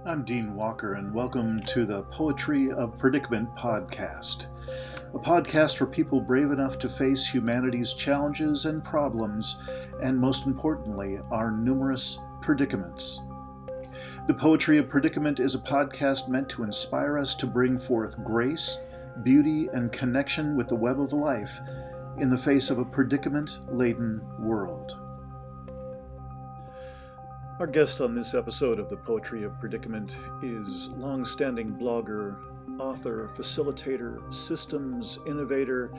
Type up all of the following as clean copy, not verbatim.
I'm Dean Walker, and welcome to the Poetry of Predicament podcast, a podcast for people brave enough to face humanity's challenges and problems, and most importantly, our numerous predicaments. The Poetry of Predicament is a podcast meant to inspire us to bring forth grace, beauty, and connection with the web of life in the face of a predicament-laden world. Our guest on this episode of the Poetry of Predicament is long-standing blogger, author, facilitator, systems innovator,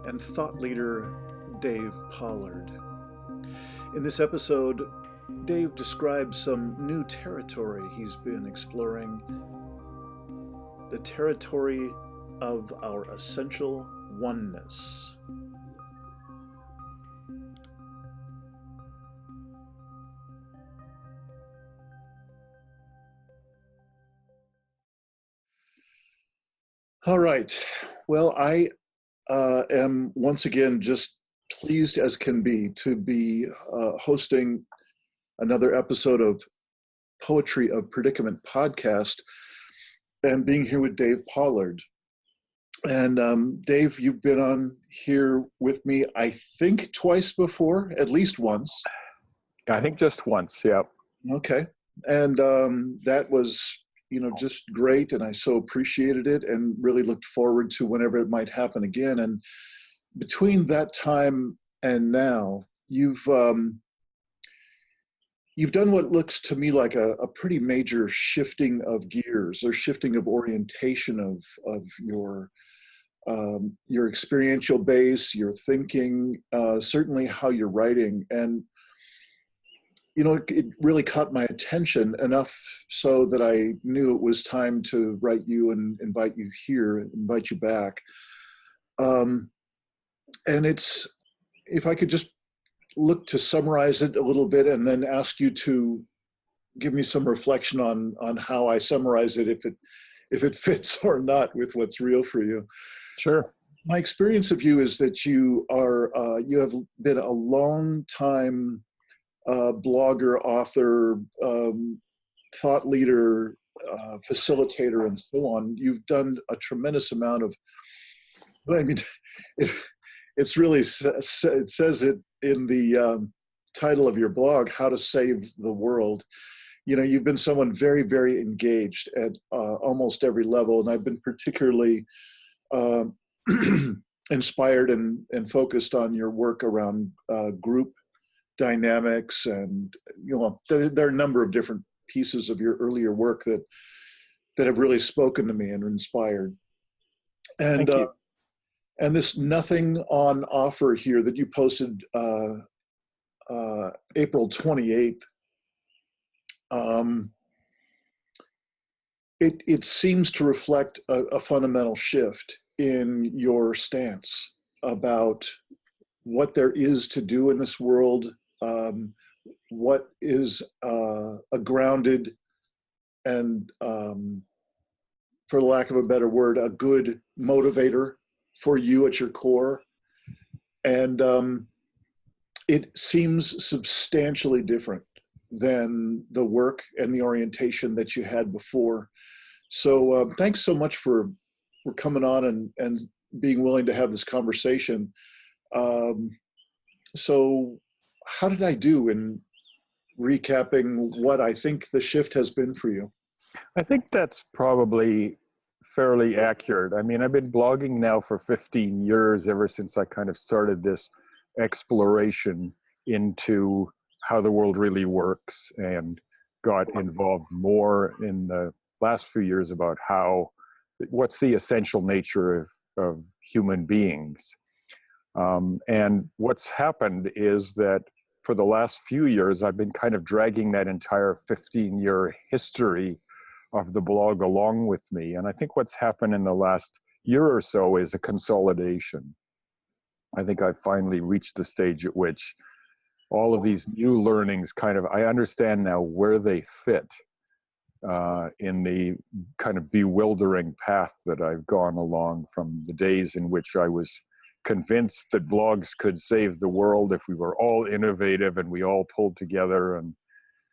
and thought leader Dave Pollard. In this episode, Dave describes some new territory he's been exploring, the territory of our essential oneness. All right. Well, I am once again just pleased as can be to be hosting another episode of Poetry of Predicament podcast and being here with Dave Pollard. And Dave, you've been on here with me, I think twice before, at least once. I think just once, yeah. Okay. And that was just great, and I so appreciated it and really looked forward to whenever it might happen again. And between that time and now, you've done what looks to me like a pretty major shifting of gears, or shifting of orientation of your experiential base, your thinking, certainly how you're writing. And it really caught my attention enough so that I knew it was time to write you and invite you here, invite you back. And it's, if I could just look to summarize it a little bit and then ask you to give me some reflection on how I summarize it, if it fits or not with what's real for you. Sure. My experience of you is that you have been a long time blogger, author, thought leader, facilitator, and so on. You've done a tremendous amount of, I mean, it's really, it says it in the title of your blog, How to Save the World. You've been someone very, very engaged at almost every level, and I've been particularly inspired and focused on your work around group dynamics, and there are a number of different pieces of your earlier work that have really spoken to me and inspired. And Thank you. And this Nothing on Offer here that you posted April 28th, it seems to reflect a fundamental shift in your stance about what there is to do in this world, what is a grounded and, for lack of a better word, a good motivator for you at your core. And it seems substantially different than the work and the orientation that you had before. So thanks so much for coming on and being willing to have this conversation. So how did I do in recapping what I think the shift has been for you? I think that's probably fairly accurate. I mean, I've been blogging now for 15 years, ever since I kind of started this exploration into how the world really works, and got involved more in the last few years about what's the essential nature of human beings. And what's happened is that for the last few years, I've been kind of dragging that entire 15-year history of the blog along with me. And I think what's happened in the last year or so is a consolidation. I think I've finally reached the stage at which all of these new learnings I understand now where they fit in the kind of bewildering path that I've gone along from the days in which I was convinced that blogs could save the world if we were all innovative and we all pulled together, and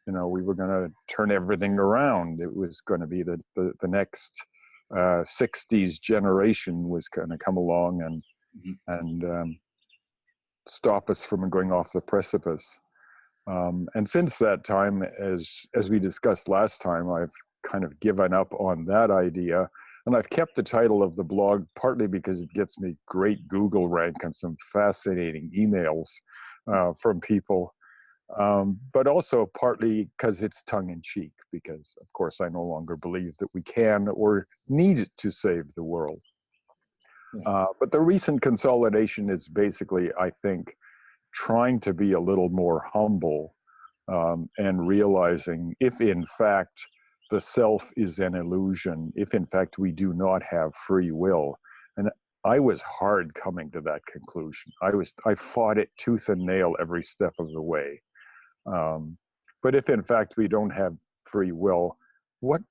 we were going to turn everything around. It was going to be the next 60s generation was going to come along and stop us from going off the precipice. And since that time, as we discussed last time, I've kind of given up on that idea. And I've kept the title of the blog partly because it gets me great Google rank and some fascinating emails from people. But also partly because it's tongue-in-cheek, because of course I no longer believe that we can or need to save the world. But the recent consolidation is basically, I think, trying to be a little more humble and realizing if in fact the self is an illusion, if in fact we do not have free will. And I was hard coming to that conclusion. I fought it tooth and nail every step of the way. But if in fact we don't have free will, what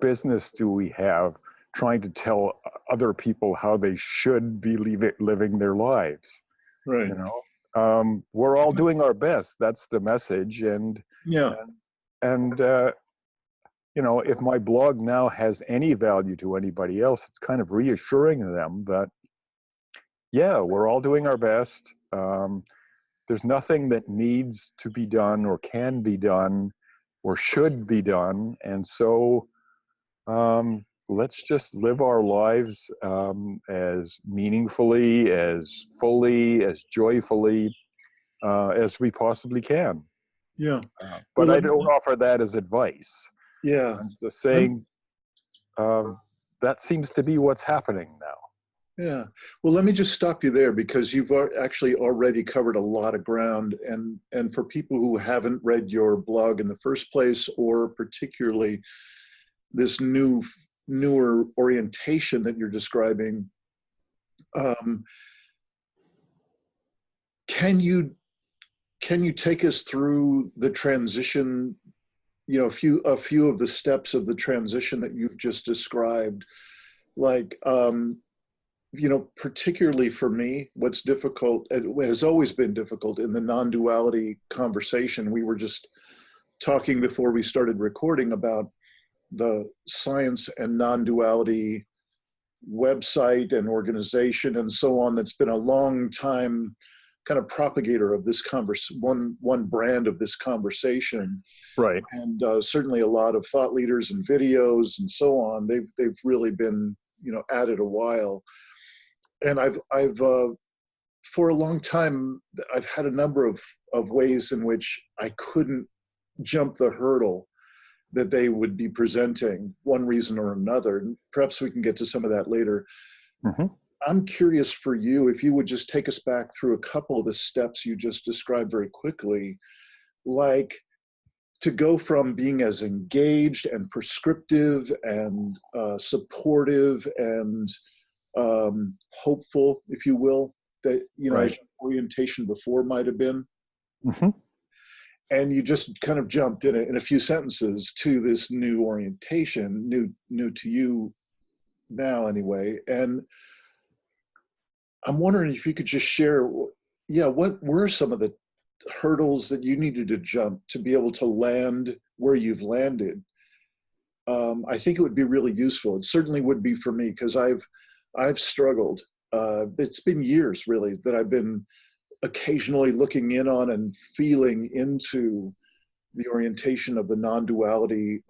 business do we have trying to tell other people how they should be living their lives? Right. We're all doing our best. That's the message. And if my blog now has any value to anybody else, it's kind of reassuring them that, yeah, we're all doing our best. There's nothing that needs to be done or can be done or should be done. And so let's just live our lives as meaningfully, as fully, as joyfully as we possibly can. Yeah. But I don't offer that as advice. Yeah. I'm just saying that seems to be what's happening now. Yeah. Well, let me just stop you there because you've actually already covered a lot of ground. And for people who haven't read your blog in the first place, or particularly this newer orientation that you're describing, can you take us through the transition, a few of the steps of the transition that you've just described? Like, particularly for me, what's difficult, it has always been difficult in the non-duality conversation. We were just talking before we started recording about the science and non-duality website and organization and so on that's been a long time kind of propagator of this one brand of this conversation. Right. And certainly a lot of thought leaders and videos and so on, they've really been, at it a while. And I've for a long time, I've had a number of ways in which I couldn't jump the hurdle that they would be presenting, one reason or another. And perhaps we can get to some of that later. Mm-hmm. I'm curious for you, if you would just take us back through a couple of the steps you just described very quickly, like to go from being as engaged and prescriptive and supportive and hopeful, if you will, that, Right. as your orientation before might have been. Mm-hmm. And you just kind of jumped in a few sentences to this new orientation, new to you now anyway. And I'm wondering if you could just share, what were some of the hurdles that you needed to jump to be able to land where you've landed? I think it would be really useful. It certainly would be for me, because I've struggled. It's been years really that I've been occasionally looking in on and feeling into the orientation of the non-duality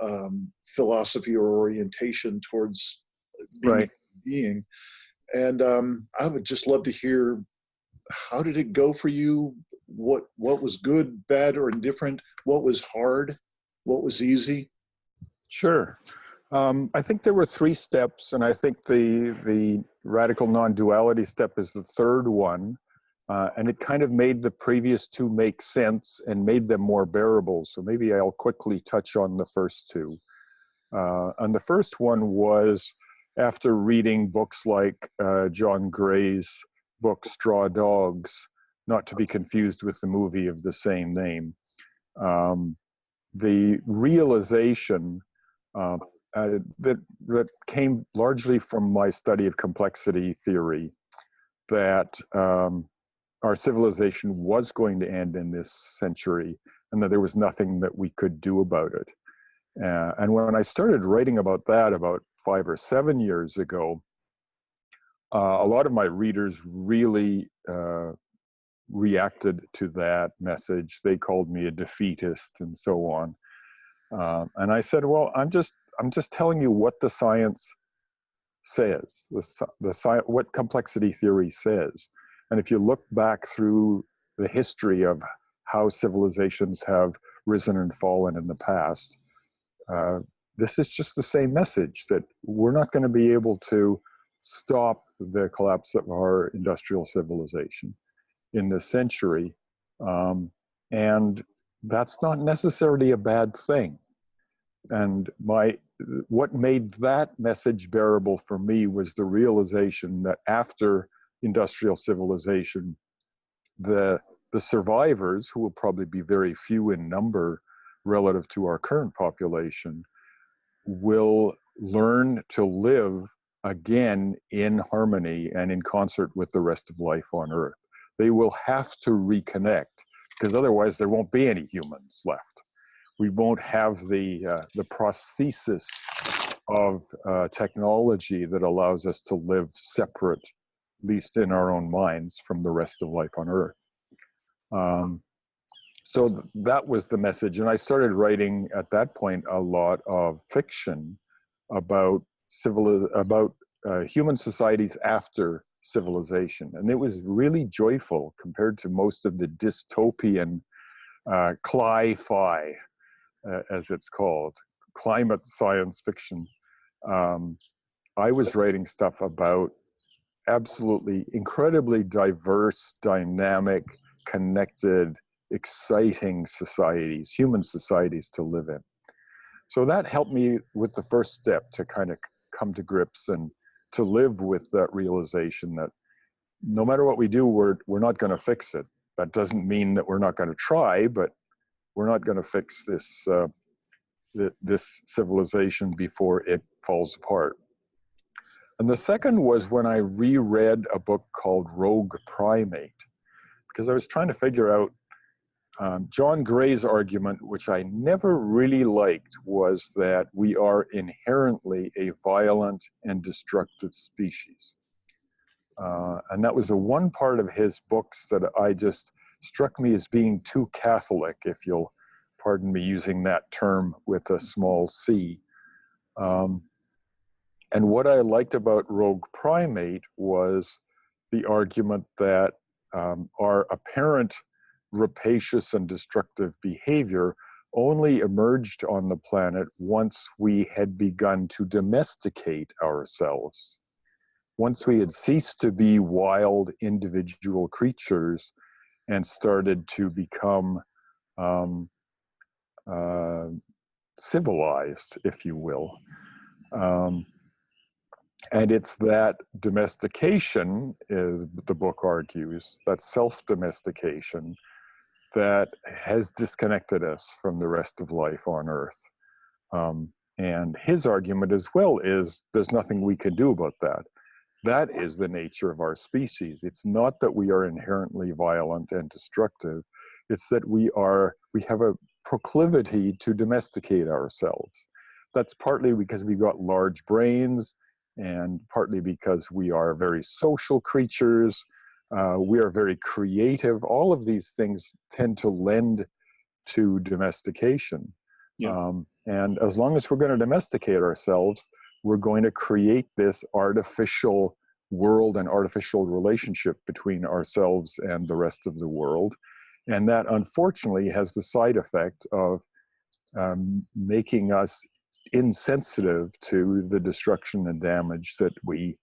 philosophy or orientation towards being Right. a being. And I would just love to hear, how did it go for you? What was good, bad, or indifferent? What was hard? What was easy? Sure. I think there were 3 steps, and I think the radical non-duality step is the third one. And it kind of made the previous 2 make sense and made them more bearable. So maybe I'll quickly touch on the first 2. And the first one was after reading books like John Gray's book, Straw Dogs, not to be confused with the movie of the same name. The realization that came largely from my study of complexity theory, that our civilization was going to end in this century, and that there was nothing that we could do about it. And when I started writing about that about 5 or 7 years ago, a lot of my readers really reacted to that message. They called me a defeatist and so on. And I said, well, I'm just telling you what the science says, what complexity theory says. And if you look back through the history of how civilizations have risen and fallen in the past, this is just the same message, that we're not going to be able to stop the collapse of our industrial civilization in this century. And that's not necessarily a bad thing. And what made that message bearable for me was the realization that after industrial civilization, the survivors, who will probably be very few in number relative to our current population, will learn to live again in harmony and in concert with the rest of life on Earth. They will have to reconnect, because otherwise there won't be any humans left. We won't have the prosthesis of technology that allows us to live separate, at least in our own minds, from the rest of life on Earth. So that was the message. And I started writing at that point a lot of fiction about human societies after civilization. And it was really joyful compared to most of the dystopian cli-fi, as it's called, climate science fiction. I was writing stuff about absolutely incredibly diverse, dynamic, connected, exciting societies, human societies to live in. So that helped me with the first step to kind of come to grips and to live with that realization that no matter what we do, we're not going to fix it. That doesn't mean that we're not going to try, but we're not going to fix this civilization before it falls apart. And the second was when I reread a book called Rogue Primate, because I was trying to figure out John Gray's argument, which I never really liked, was that we are inherently a violent and destructive species. And that was the one part of his books that I just struck me as being too Catholic, if you'll pardon me using that term with a small c. And what I liked about Rogue Primate was the argument that our apparent rapacious and destructive behavior only emerged on the planet once we had begun to domesticate ourselves. Once we had ceased to be wild individual creatures and started to become civilized, if you will. And it's that domestication, the book argues, that self-domestication, that has disconnected us from the rest of life on Earth. And his argument as well is there's nothing we can do about that. That is the nature of our species. It's not that we are inherently violent and destructive. It's that we have a proclivity to domesticate ourselves. That's partly because we've got large brains, and partly because we are very social creatures. We are very creative. All of these things tend to lend to domestication. Yeah. And as long as we're going to domesticate ourselves, we're going to create this artificial world and artificial relationship between ourselves and the rest of the world. And that unfortunately has the side effect of making us insensitive to the destruction and damage that we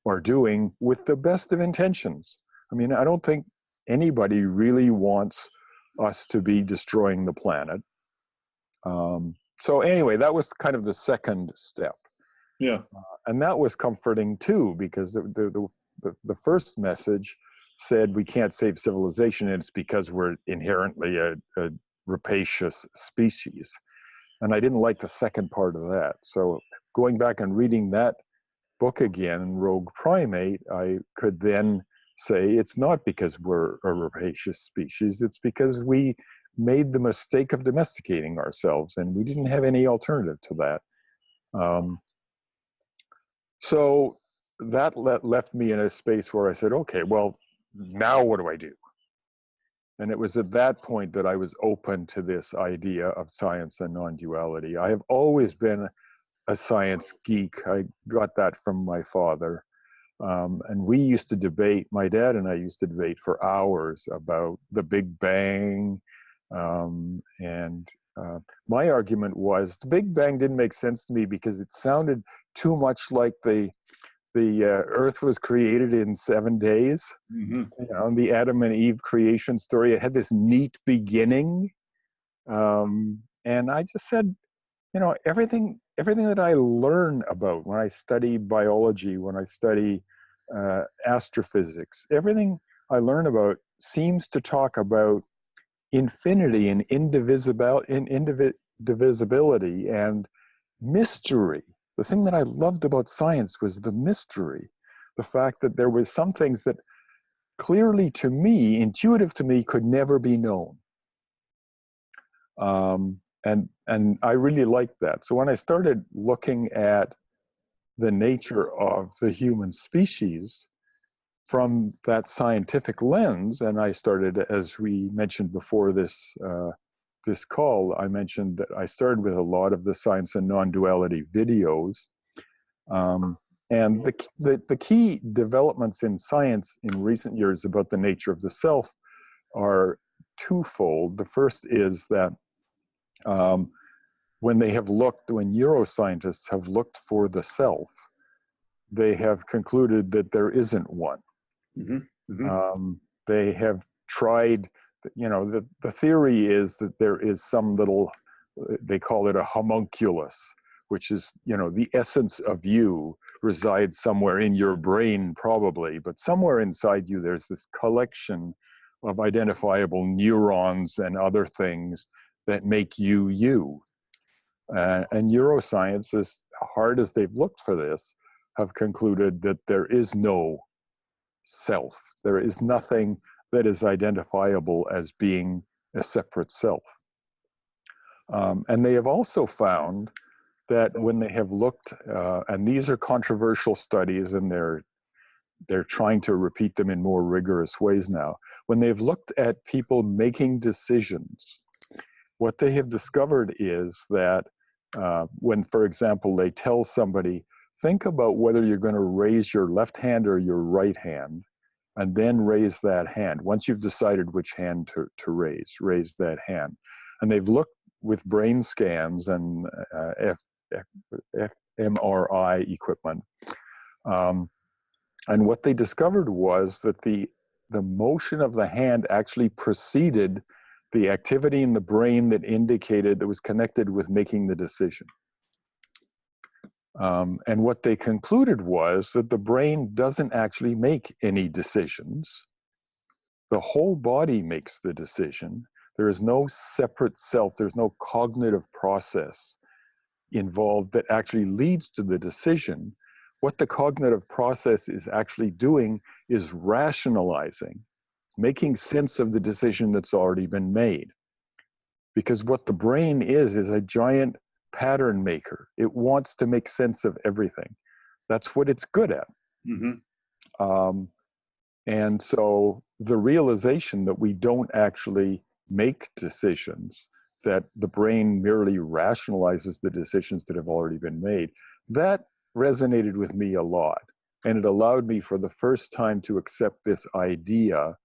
are doing with the best of intentions. I mean, I don't think anybody really wants us to be destroying the planet. So anyway, that was kind of the second step. Yeah. And that was comforting too, because the first message said we can't save civilization, and it's because we're inherently a rapacious species. And I didn't like the second part of that. So going back and reading that book again, Rogue Primate, I could then say it's not because we're a rapacious species, it's because we made the mistake of domesticating ourselves, and we didn't have any alternative to that. So that left me in a space where I said, okay, well, now what do I do? And it was at that point that I was open to this idea of science and non-duality. I have always been a science geek. I got that from my father. And we used to debate, my dad and I used to debate for hours about the Big Bang. My argument was the Big Bang didn't make sense to me because it sounded too much like the Earth was created in 7 days. Mm-hmm. You know, the Adam and Eve creation story. It had this neat beginning. And I just said, you know, everything that I learn about when I study biology, when I study astrophysics, everything I learn about seems to talk about infinity and indivisibility and mystery. The thing that I loved about science was the mystery, the fact that there was some things that clearly to me, intuitive to me, could never be known. And I really liked that. So when I started looking at the nature of the human species from that scientific lens, and I started, as we mentioned before this call, I mentioned that I started with a lot of the science and non-duality videos. And the key developments in science in recent years about the nature of the self are twofold. The first is that when neuroscientists have looked for the self, they have concluded that there isn't one. Mm-hmm. Mm-hmm. They have tried, you know, the theory is that there is some little, they call it a homunculus, which is, you know, the essence of you resides somewhere in your brain probably, but somewhere inside you there's this collection of identifiable neurons and other things that make you you. And neuroscience, as hard as they've looked for this, have concluded that there is no self. There is nothing that is identifiable as being a separate self. And they have also found that when they have looked, and these are controversial studies, and they're trying to repeat them in more rigorous ways now. When they've looked at people making decisions, what they have discovered is that when, for example, they tell somebody, think about whether you're going to raise your left hand or your right hand, and then raise that hand. Once you've decided which hand to raise that hand. And they've looked with brain scans and fMRI equipment. And what they discovered was that the motion of the hand actually preceded the activity in the brain that indicated that was connected with making the decision. And what they concluded was that the brain doesn't actually make any decisions. The whole body makes the decision. There is no separate self. There's no cognitive process involved that actually leads to the decision. What the cognitive process is actually doing is rationalizing, making sense of the decision that's already been made. Because what the brain is a giant pattern maker. It wants to make sense of everything. That's what it's good at. Mm-hmm. And so the realization that we don't actually make decisions, that the brain merely rationalizes the decisions that have already been made, that resonated with me a lot. And it allowed me for the first time to accept this idea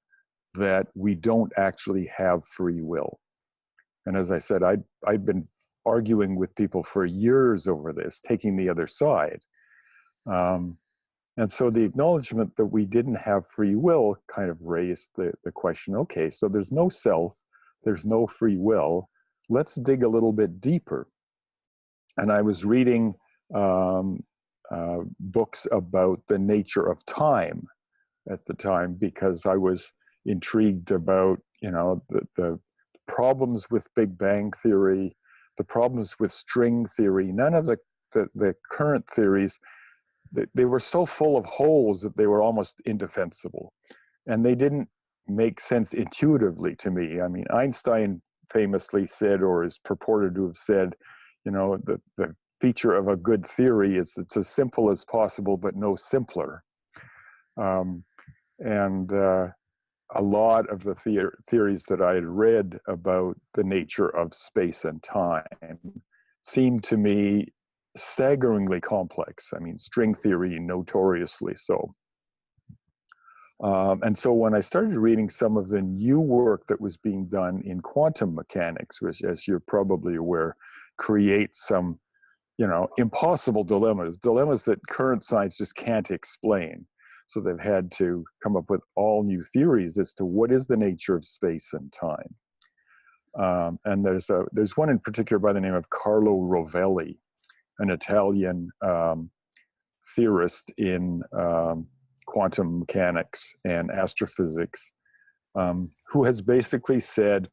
that we don't actually have free will. And as I said, I'd been arguing with people for years over this, taking the other side. And so the acknowledgement that we didn't have free will kind of raised the question, okay, so there's no self, there's no free will. Let's dig a little bit deeper. And I was reading books about the nature of time at the time because I was intrigued about, you know, the problems with Big Bang theory, the problems with string theory. None of the current theories, they were so full of holes that they were almost indefensible. And they didn't make sense intuitively to me. I mean, Einstein famously said, or is purported to have said, you know, the feature of a good theory is it's as simple as possible, but no simpler. And a lot of the theories that I had read about the nature of space and time seemed to me staggeringly complex. I mean, string theory notoriously so. And so when I started reading some of the new work that was being done in quantum mechanics, which, as you're probably aware, creates some, you know, impossible dilemmas that current science just can't explain. So they've had to come up with all new theories as to what is the nature of space and time. And there's one in particular by the name of Carlo Rovelli, an Italian theorist in quantum mechanics and astrophysics, who has basically said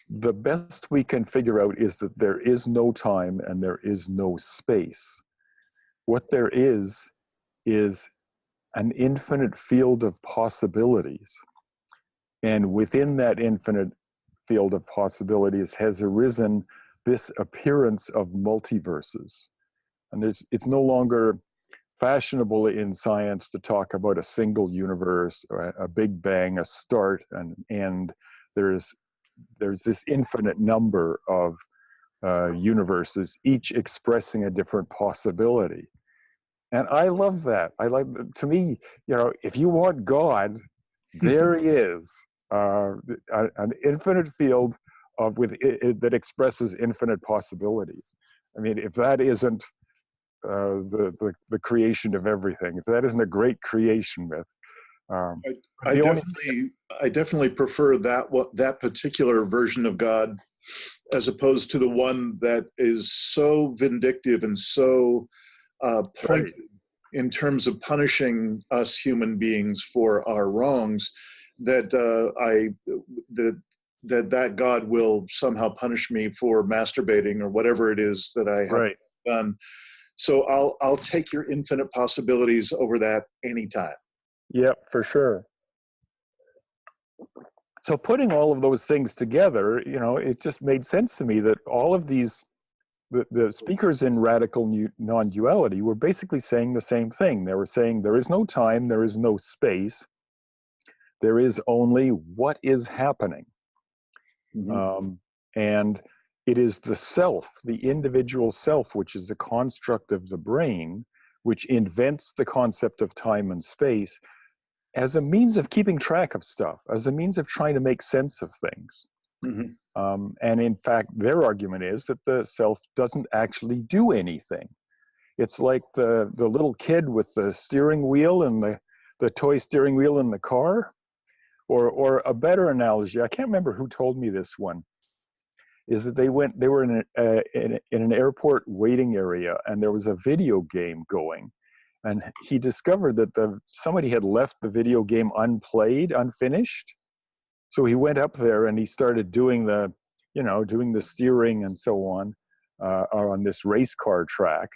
the best we can figure out is that there is no time and there is no space. What there is an infinite field of possibilities. And within that infinite field of possibilities has arisen this appearance of multiverses. And it's no longer fashionable in science to talk about a single universe, or a big bang, a start, and end. There's this infinite number of universes, each expressing a different possibility. And I love that. To me, you know, if you want God, there he is, an infinite field that expresses infinite possibilities. I mean, if that isn't the creation of everything, if that isn't a great creation myth, I definitely prefer that particular version of God, as opposed to the one that is so vindictive and so pointed in terms of punishing us human beings for our wrongs, that that God will somehow punish me for masturbating or whatever it is that I have done. So I'll take your infinite possibilities over that anytime. Yep, for sure. So putting all of those things together, you know, it just made sense to me that all of these, the speakers in radical non-duality were basically saying the same thing. They were saying there is no time, there is no space, there is only what is happening. Mm-hmm. And it is the self, the individual self, which is a construct of the brain, which invents the concept of time and space as a means of keeping track of stuff, as a means of trying to make sense of things. Mm-hmm. And in fact, their argument is that the self doesn't actually do anything. It's like the little kid with the steering wheel and the toy steering wheel in the car. Or a better analogy, I can't remember who told me this one, is that they were in an airport waiting area, and there was a video game going. And he discovered that somebody had left the video game unplayed, unfinished. So he went up there and he started doing the steering and so on this race car track.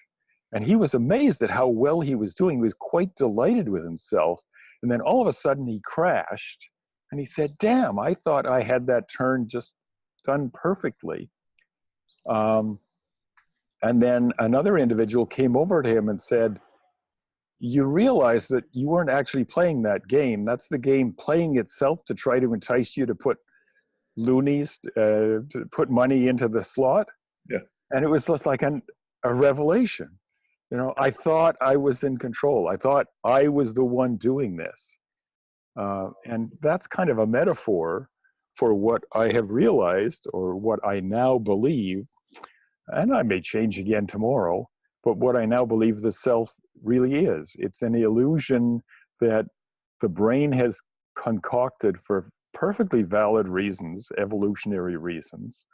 And he was amazed at how well he was doing. He was quite delighted with himself. And then all of a sudden he crashed. And he said, damn, I thought I had that turn just done perfectly. And then another individual came over to him and said, you realize that you weren't actually playing that game. That's the game playing itself to try to entice you to put loonies, to put money into the slot. Yeah. And it was just like a revelation. You know, I thought I was in control. I thought I was the one doing this. And that's kind of a metaphor for what I have realized, or what I now believe, and I may change again tomorrow, but what I now believe the self really is. It's an illusion that the brain has concocted for perfectly valid reasons, evolutionary reasons,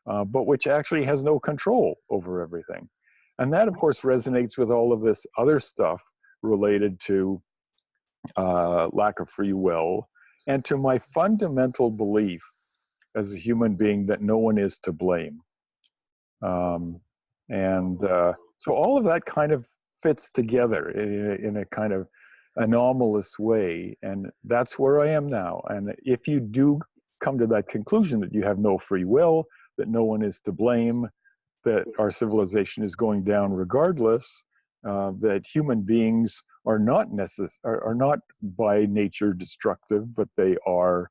but which actually has no control over everything. And that, of course, resonates with all of this other stuff related to lack of free will, and to my fundamental belief as a human being that no one is to blame. So all of that kind of fits together in a kind of anomalous way, and that's where I am now. And if you do come to that conclusion that you have no free will, that no one is to blame, that our civilization is going down regardless, that human beings are not are not by nature destructive, but they are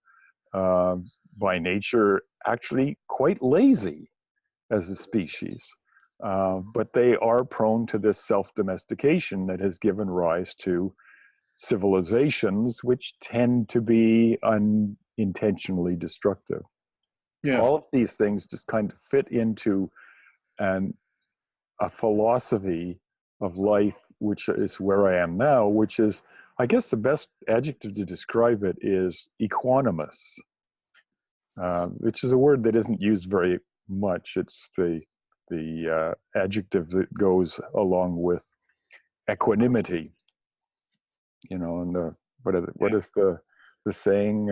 by nature actually quite lazy as a species. But they are prone to this self-domestication that has given rise to civilizations which tend to be unintentionally destructive. Yeah. All of these things just kind of fit into a philosophy of life, which is where I am now, which is, I guess the best adjective to describe it is equanimous, which is a word that isn't used very much. It's the adjective that goes along with equanimity. You know, and what is the saying?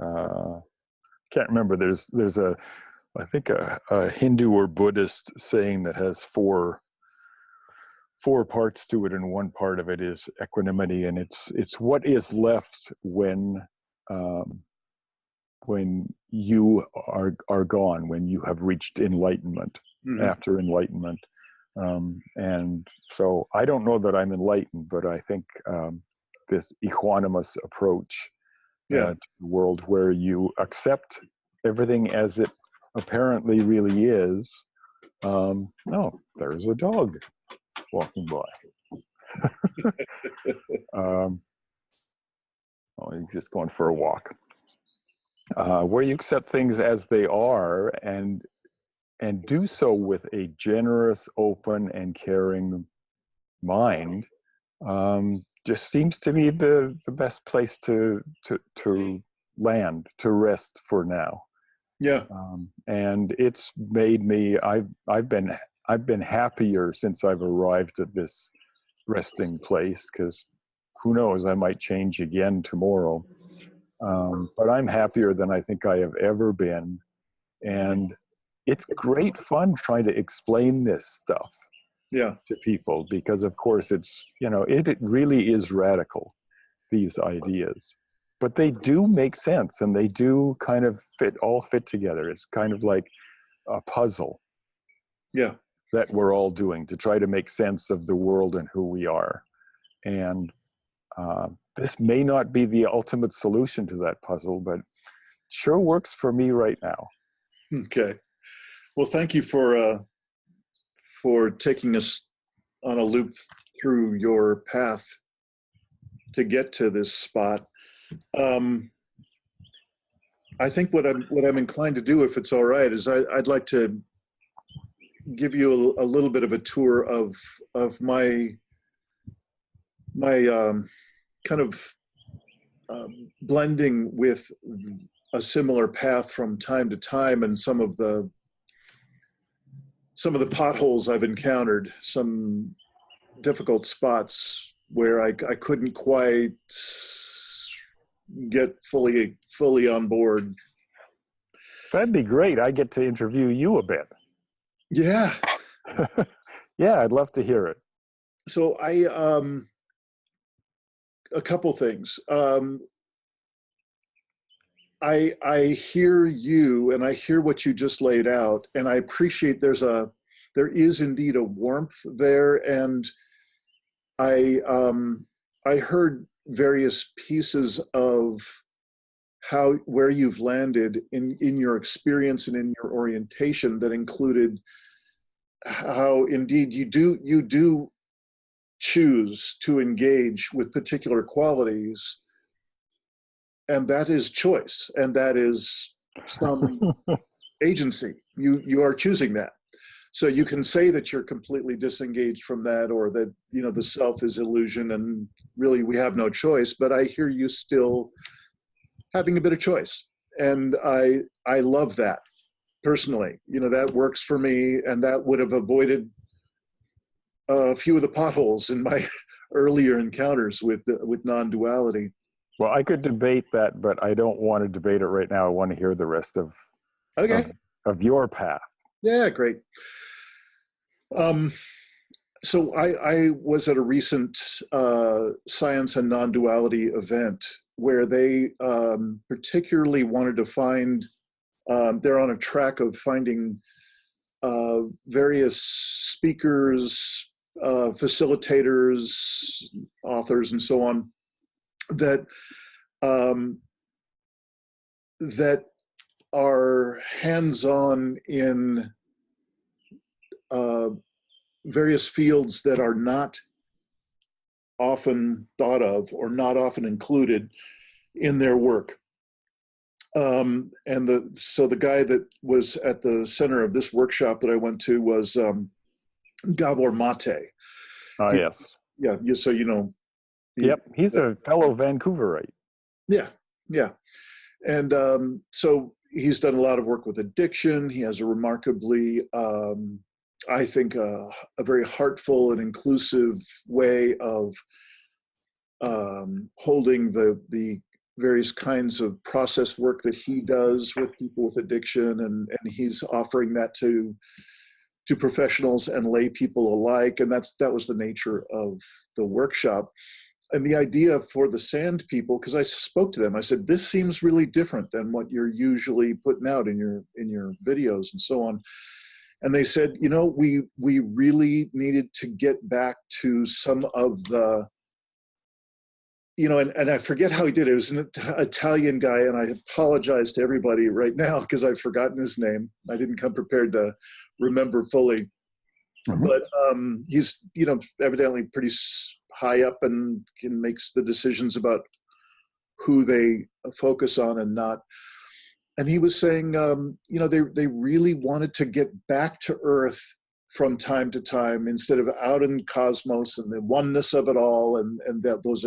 Can't remember. There's I think a Hindu or Buddhist saying that has four parts to it, and one part of it is equanimity, and it's what is left when you are gone, when you have reached enlightenment, after enlightenment. And so I don't know that I'm enlightened, but I think this equanimous approach to the world, where you accept everything as it apparently really is. Oh, there's a dog walking by. He's just going for a walk. Where you accept things as they are and do so with a generous, open, and caring mind, just seems to be the best place to land, to rest for now. Yeah. And it's made me, I've been happier since I've arrived at this resting place, because who knows, I might change again tomorrow. But I'm happier than I think I have ever been. And it's great fun trying to explain this stuff to people, because of course it's, it really is radical, these ideas. But they do make sense, and they do kind of all fit together. It's kind of like a puzzle that we're all doing to try to make sense of the world and who we are. And this may not be the ultimate solution to that puzzle, but sure works for me right now. Okay. Well, thank you for taking us on a loop through your path to get to this spot. I think what I'm inclined to do, if it's all right, is I'd like to give you a little bit of a tour of my kind of blending with a similar path from time to time, and some of the potholes I've encountered, some difficult spots where I couldn't quite get fully on board. That'd be great. I get to interview you a bit. Yeah. Yeah, I'd love to hear it. So a couple things. I hear you, and I hear what you just laid out, and I appreciate there is indeed a warmth there, and I heard various pieces of where you've landed in your experience and in your orientation, that included how indeed you do choose to engage with particular qualities, and that is choice, and that is some agency. You are choosing that. So you can say that you're completely disengaged from that, or that, the self is illusion and really we have no choice, but I hear you still having a bit of choice. And I love that personally. That works for me, and that would have avoided a few of the potholes in my earlier encounters with non-duality. Well, I could debate that, but I don't want to debate it right now. I want to hear the rest of your path. Yeah, great. So I was at a recent science and non-duality event where they particularly wanted to find, they're on a track of finding various speakers, facilitators, authors, and so on, that that are hands-on in various fields that are not often thought of or not often included in their work. So the guy that was at the center of this workshop that I went to was Gabor Mate. Oh, yes. Yeah, so you know. Yep, he's a fellow Vancouverite. Yeah, yeah. And so he's done a lot of work with addiction. He has a remarkably, I think, a very heartful and inclusive way of holding the various kinds of process work that he does with people with addiction, and he's offering that to professionals and lay people alike. And that was the nature of the workshop. And the idea for the sand people, because I spoke to them, I said, this seems really different than what you're usually putting out in your videos and so on. And they said, you know, we really needed to get back to some of the, you know, and I forget how he did it. It was an Italian guy, and I apologize to everybody right now because I've forgotten his name. I didn't come prepared to remember fully. Mm-hmm. But he's, you know, evidently pretty high up and makes the decisions about who they focus on and not. And he was saying, you know, they really wanted to get back to Earth from time to time, instead of out in cosmos and the oneness of it all, and that those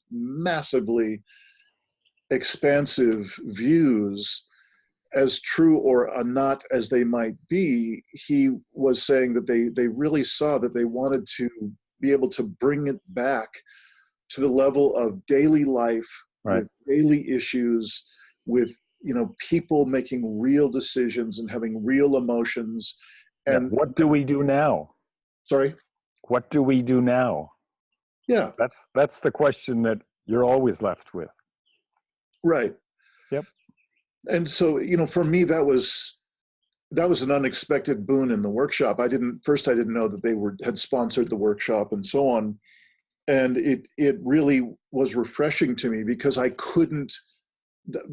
massively expansive views, as true or not as they might be. He was saying that they really saw that they wanted to be able to bring it back to the level of daily life, right, with daily issues, with, you know, people making real decisions and having real emotions. And what do we do now? Sorry? What do we do now? Yeah. That's the question that you're always left with. Right. Yep. And so, you know, for me, that was an unexpected boon in the workshop. I didn't know that they had sponsored the workshop and so on. And it really was refreshing to me, because I couldn't,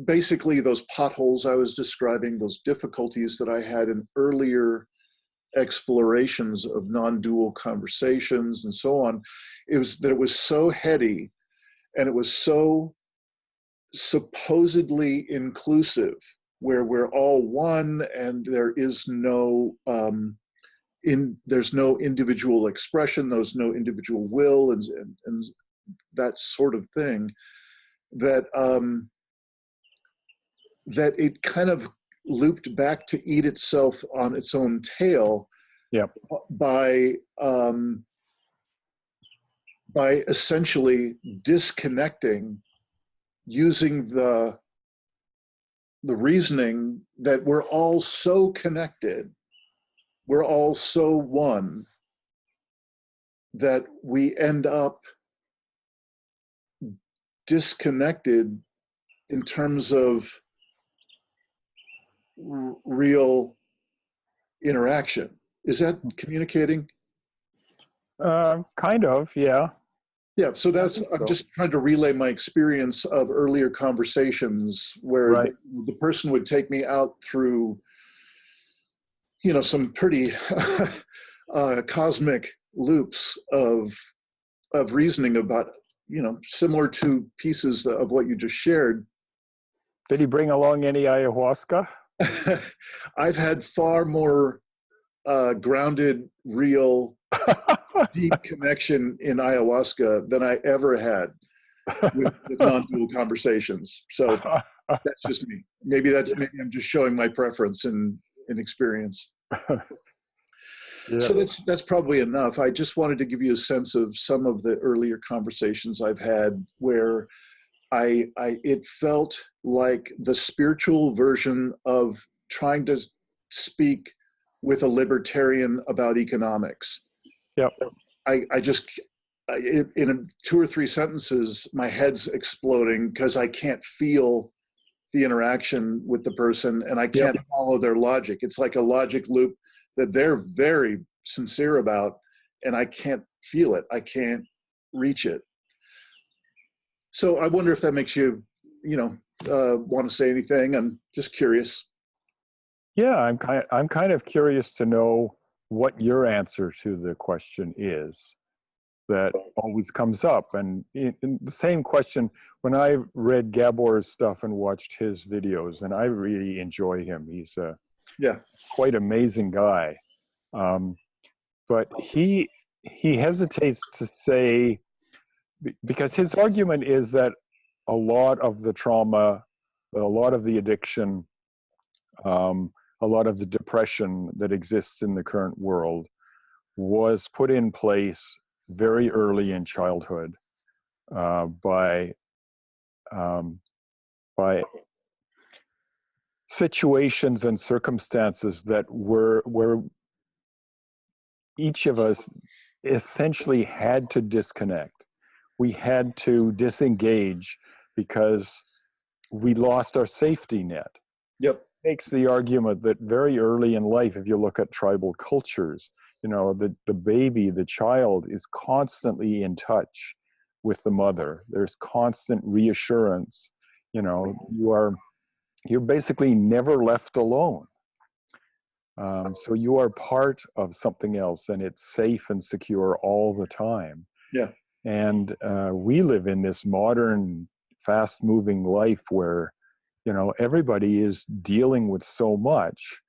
basically those potholes I was describing, those difficulties that I had in earlier explorations of non-dual conversations and so on, it was so heady, and it was so supposedly inclusive, where we're all one and there is no there's no individual expression, there's no individual will, and that sort of thing, that that it kind of looped back to eat itself on its own tail. Yep. by essentially disconnecting, using the reasoning that we're all so connected, we're all so one, that we end up disconnected in terms of real interaction. Is that communicating? Kind of, yeah. Yeah, so I'm just trying to relay my experience of earlier conversations where right, the person would take me out through, you know, some pretty cosmic loops of reasoning about, you know, similar to pieces of what you just shared. Did he bring along any ayahuasca? I've had far more grounded, real, deep connection in ayahuasca than I ever had with non-dual conversations. So that's just me. Maybe I'm just showing my preference and experience. Yeah. So that's probably enough. I just wanted to give you a sense of some of the earlier conversations I've had where it felt like the spiritual version of trying to speak with a libertarian about economics. Yep. I just, in 2 or 3 sentences, my head's exploding because I can't feel the interaction with the person and I can't follow their logic. It's like a logic loop that they're very sincere about, and I can't feel it. I can't reach it. So I wonder if that makes you, want to say anything. I'm just curious. Yeah, I'm kind of curious to know what your answer to the question is that always comes up. And in the same question, when I read Gabor's stuff and watched his videos, and I really enjoy him. He's a quite amazing guy. But he hesitates to say, because his argument is that a lot of the trauma, a lot of the addiction, a lot of the depression that exists in the current world was put in place very early in childhood by situations and circumstances that were where each of us essentially had to disconnect. We had to disengage because we lost our safety net. Yep. Makes the argument that very early in life, if you look at tribal cultures, the baby, the child is constantly in touch with the mother. There's constant reassurance. You're basically never left alone. So you are part of something else, and it's safe and secure all the time. Yeah. And we live in this modern, fast-moving life where everybody is dealing with so much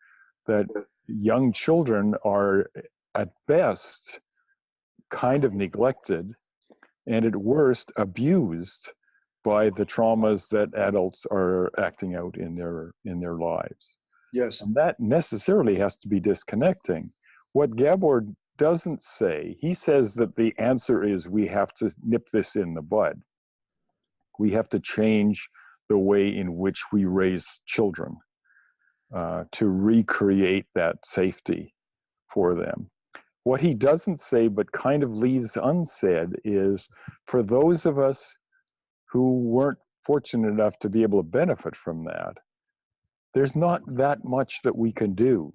that young children are at best kind of neglected and at worst abused by the traumas that adults are acting out in their lives. Yes. And that necessarily has to be disconnecting. What Gabor doesn't say, he says that the answer is we have to nip this in the bud. We have to change the way in which we raise children to recreate that safety for them. What he doesn't say, but kind of leaves unsaid, is for those of us who weren't fortunate enough to be able to benefit from that, there's not that much that we can do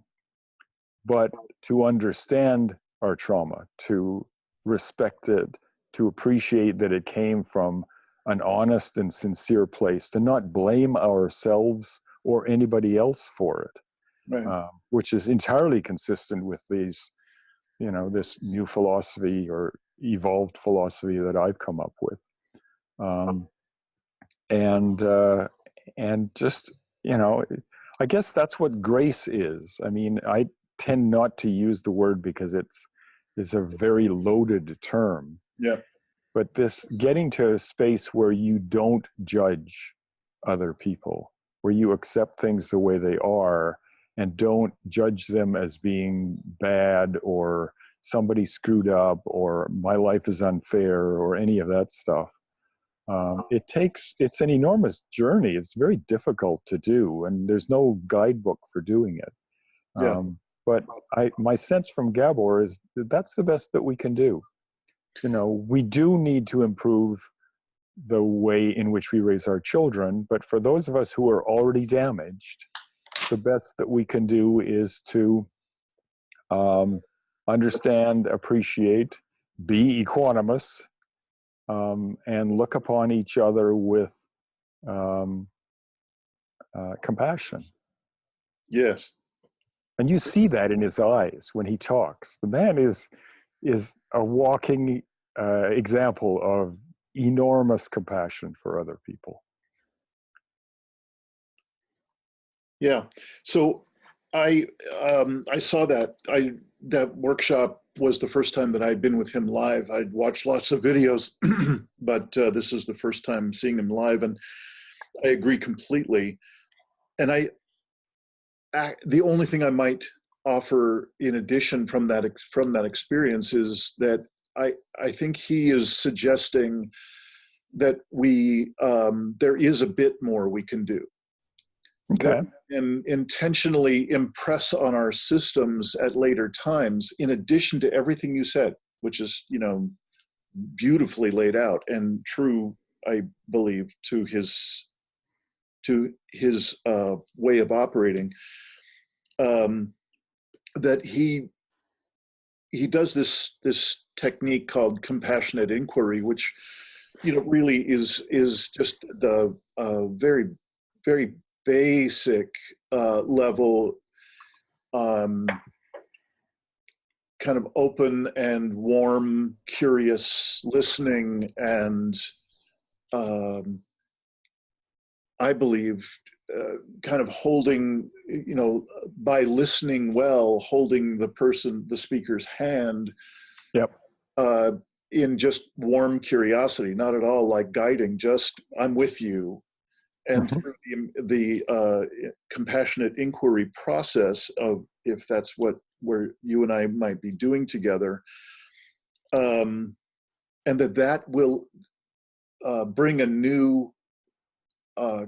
but to understand our trauma, to respect it, to appreciate that it came from an honest and sincere place, to not blame ourselves or anybody else for it, right. Which is entirely consistent with these, this new philosophy or evolved philosophy that I've come up with. And just, I guess that's what grace is. I mean, I tend not to use the word because it's a very loaded term. Yeah. But this getting to a space where you don't judge other people, where you accept things the way they are and don't judge them as being bad or somebody screwed up or my life is unfair or any of that stuff. It's an enormous journey. It's very difficult to do, and there's no guidebook for doing it. Yeah. But my sense from Gabor is that's the best that we can do. We do need to improve the way in which we raise our children, but for those of us who are already damaged, the best that we can do is to understand, appreciate, be equanimous, and look upon each other with compassion. Yes. And you see that in his eyes when he talks. The man is a walking example of enormous compassion for other people. Yeah. So I saw that. That workshop was the first time that I'd been with him live. I'd watched lots of videos, but this is the first time seeing him live, and I agree completely. And the only thing I might offer in addition from that experience is that I think he is suggesting that there is a bit more we can do. Okay. And intentionally impress on our systems at later times, in addition to everything you said, which is, beautifully laid out and true, I believe, to his way of operating. That he does this technique called compassionate inquiry, which really is just the very very basic level, kind of open and warm, curious listening, and I believe kind of holding, by listening well, holding the speaker's hand. Yep. In just warm curiosity, not at all like guiding, just I'm with you. And through the compassionate inquiry process of, if that's where you and I might be doing together, and that will bring a new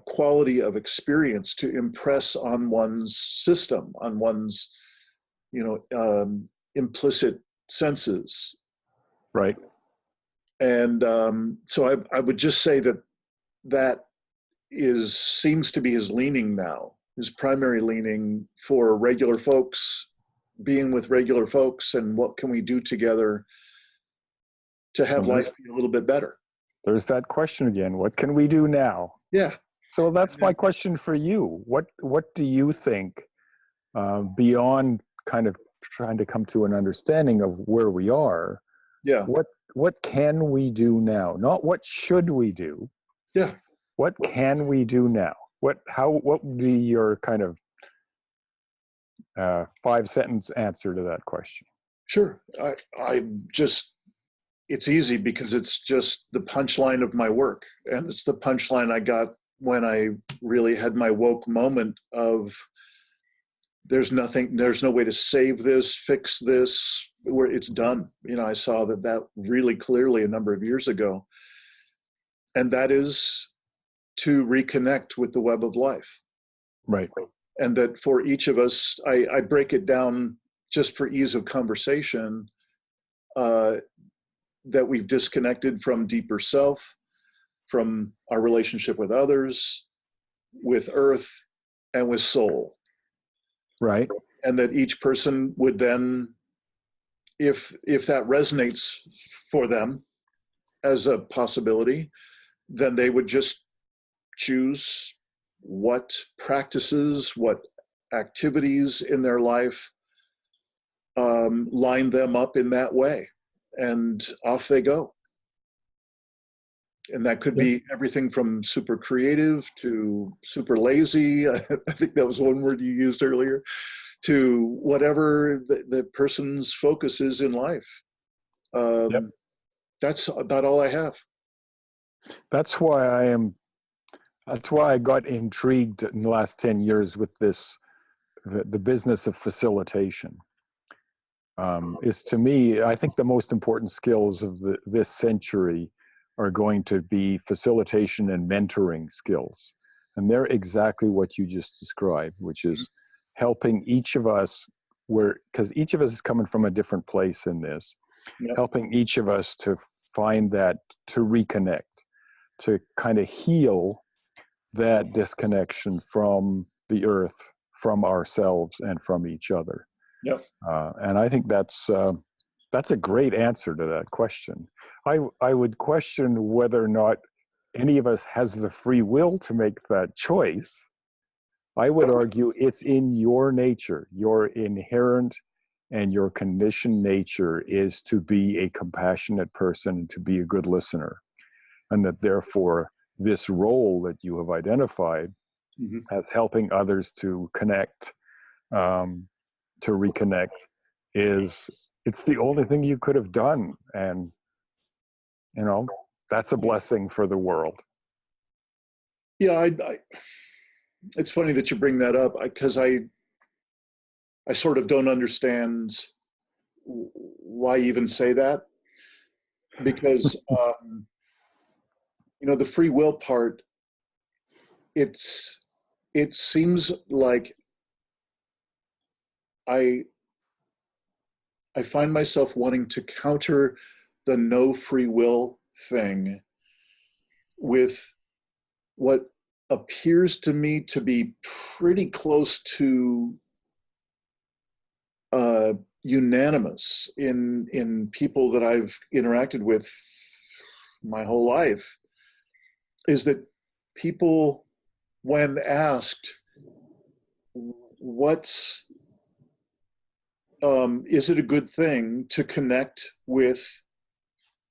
quality of experience to impress on one's system, on one's implicit senses. Right. And so I would just say that seems to be his leaning now, his primary leaning for regular folks, being with regular folks, and what can we do together to have life be a little bit better. There's that question again. What can we do now? Yeah. So that's my question for you. What do you think, beyond kind of trying to come to an understanding of where we are? Yeah. What can we do now? Not what should we do. Yeah. What can we do now? What would be your kind of 5-sentence answer to that question? Sure. I just, it's easy because it's just the punchline of my work. And it's the punchline I got when I really had my woke moment of, there's no way to save this, fix this, where it's done. I saw that really clearly a number of years ago. And that is to reconnect with the web of life. Right. And that for each of us, I break it down just for ease of conversation, that we've disconnected from deeper self, from our relationship with others, with earth, and with soul. Right. And that each person would then, if that resonates for them as a possibility, then they would just choose what practices, what activities in their life line them up in that way, and off they go. And that could be everything from super creative to super lazy. I think that was one word you used earlier, to whatever the person's focus is in life. That's about all I have. That's why I got intrigued in the last 10 years with the business of facilitation. Is, to me, I think the most important skills of this century are going to be facilitation and mentoring skills. And they're exactly what you just described, which is helping each of us, because each of us is coming from a different place in this, helping each of us to find that, to reconnect, to kind of heal that disconnection from the earth, from ourselves, and from each other. Yep. And I think that's a great answer to that question. I would question whether or not any of us has the free will to make that choice. I would argue it's in your nature. Your inherent and your conditioned nature is to be a compassionate person, to be a good listener. And that therefore, this role that you have identified as helping others to connect, to reconnect, it's the only thing you could have done. And, that's a blessing for the world. Yeah, it's funny that you bring that up, because I sort of don't understand why even say that, because the free will part, it seems like I find myself wanting to counter the no free will thing with what appears to me to be pretty close to unanimous in people that I've interacted with my whole life, is that people, when asked what's is it a good thing to connect with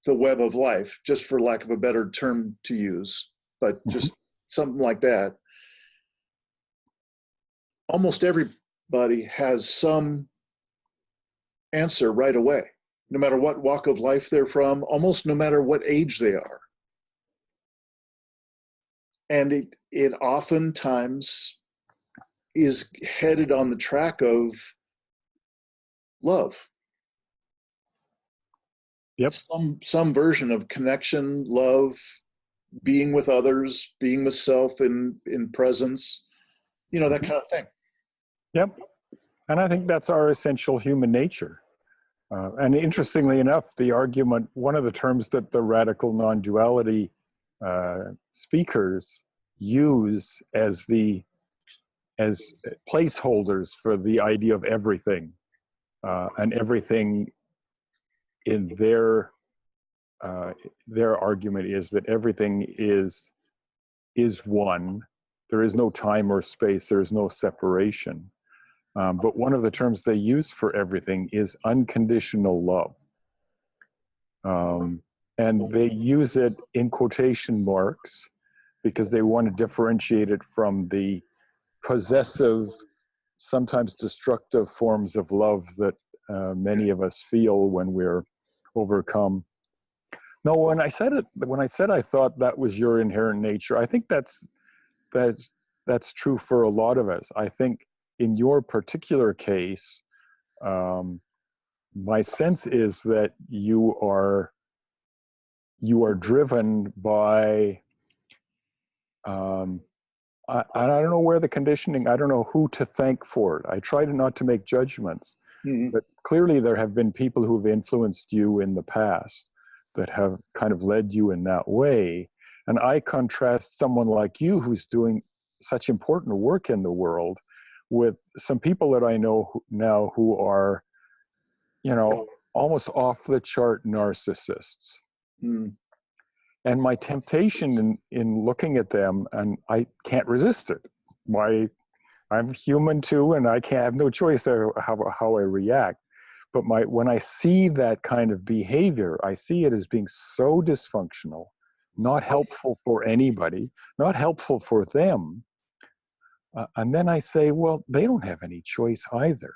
the web of life, just for lack of a better term to use, but just something like that, almost everybody has some answer right away, no matter what walk of life they're from, almost no matter what age they are. And it oftentimes is headed on the track of love. Yep. Some version of connection, love, being with others, being with self in presence, that kind of thing. Yep. And I think that's our essential human nature. And interestingly enough, the argument, one of the terms that the radical non-duality speakers use as placeholders for the idea of everything, and everything in their argument is that everything is one. There is no time or space. There is no separation. But one of the terms they use for everything is unconditional love. And they use it in quotation marks because they want to differentiate it from the possessive, sometimes destructive forms of love that many of us feel when we're overcome. No, when I said I thought that was your inherent nature, I think that's true for a lot of us. I think in your particular case, my sense is that you are driven by, I don't know where the conditioning, I don't know who to thank for it. I try not to make judgments, but clearly there have been people who've influenced you in the past that have kind of led you in that way. And I contrast someone like you who's doing such important work in the world with some people that I know now who are, almost off the chart narcissists. And my temptation in looking at them, and I can't resist it. I'm human too, and I have no choice of how I react. But when I see that kind of behavior, I see it as being so dysfunctional, not helpful for anybody, not helpful for them. And then I say, well, they don't have any choice either.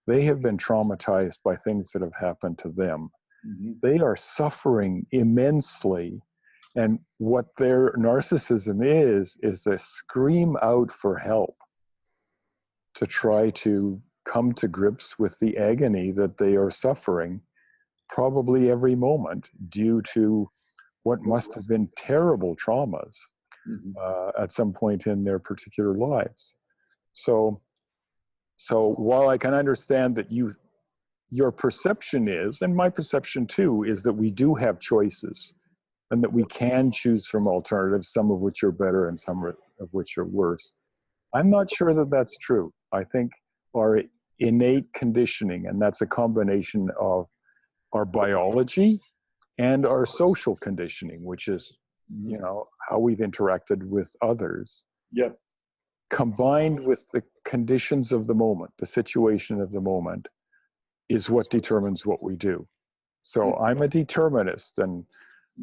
They have been traumatized by things that have happened to them. They are suffering immensely. And what their narcissism is a scream out for help to try to come to grips with the agony that they are suffering, probably every moment, due to what must have been terrible traumas at some point in their particular lives. So while I can understand that your perception is, and my perception too, is that we do have choices and that we can choose from alternatives, some of which are better and some of which are worse. I'm not sure that that's true. I think our innate conditioning, and that's a combination of our biology and our social conditioning, which is, how we've interacted with others. Yep. Combined with the conditions of the moment, the situation of the moment, is what determines what we do. So I'm a determinist, and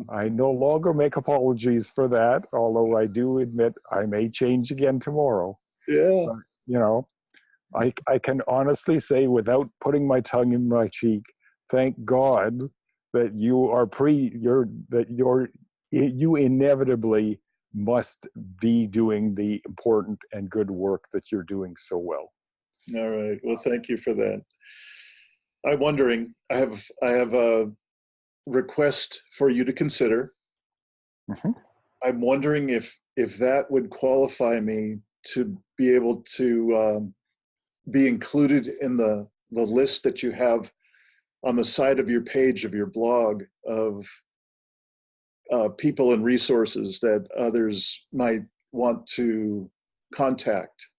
I no longer make apologies for that, although I do admit I may change again tomorrow. Yeah. I can honestly say, without putting my tongue in my cheek, thank God that you inevitably must be doing the important and good work that you're doing so well. All right. Well, thank you for that. I'm wondering, I have a request for you to consider. I'm wondering if that would qualify me to be able to be included in the list that you have on the side of your page of your blog of people and resources that others might want to contact.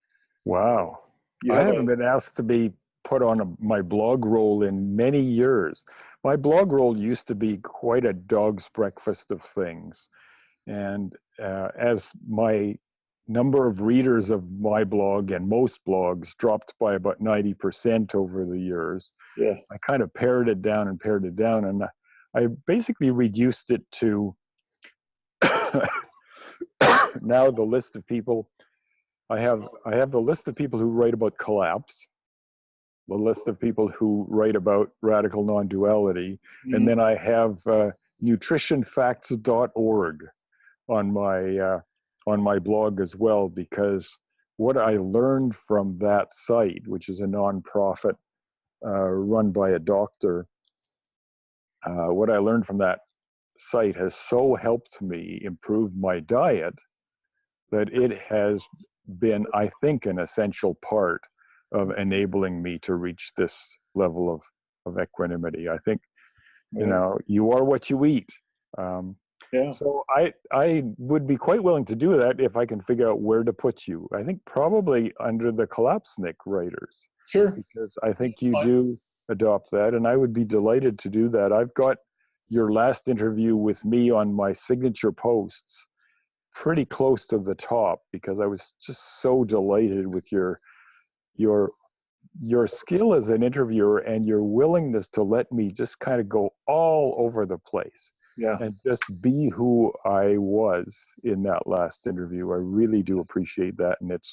Wow. You I have haven't been asked to be put on my blog roll in many years. My blog roll used to be quite a dog's breakfast of things. And as my number of readers of my blog and most blogs dropped by about 90% over the years, yeah, I kind of pared it down, and I basically reduced it to now the list of people I have the list of people who write about collapse, the list of people who write about radical non-duality, and then I have nutritionfacts.org on my blog as well, because what I learned from that site, which is a nonprofit run by a doctor, what I learned from that site has so helped me improve my diet that it has been, I think, an essential part of enabling me to reach this level of equanimity. I think, you know, you are what you eat. yeah, So I would be quite willing to do that if I can figure out where to put you. I think probably under the Collapsnik writers, sure. because I think you Fine. do adopt that, and I would be delighted to do that. I've got your last interview with me on my signature posts pretty close to the top, because I was just so delighted with your skill as an interviewer and your willingness to let me just kind of go all over the place Yeah, and just be who I was in that last interview. I really do appreciate that. And it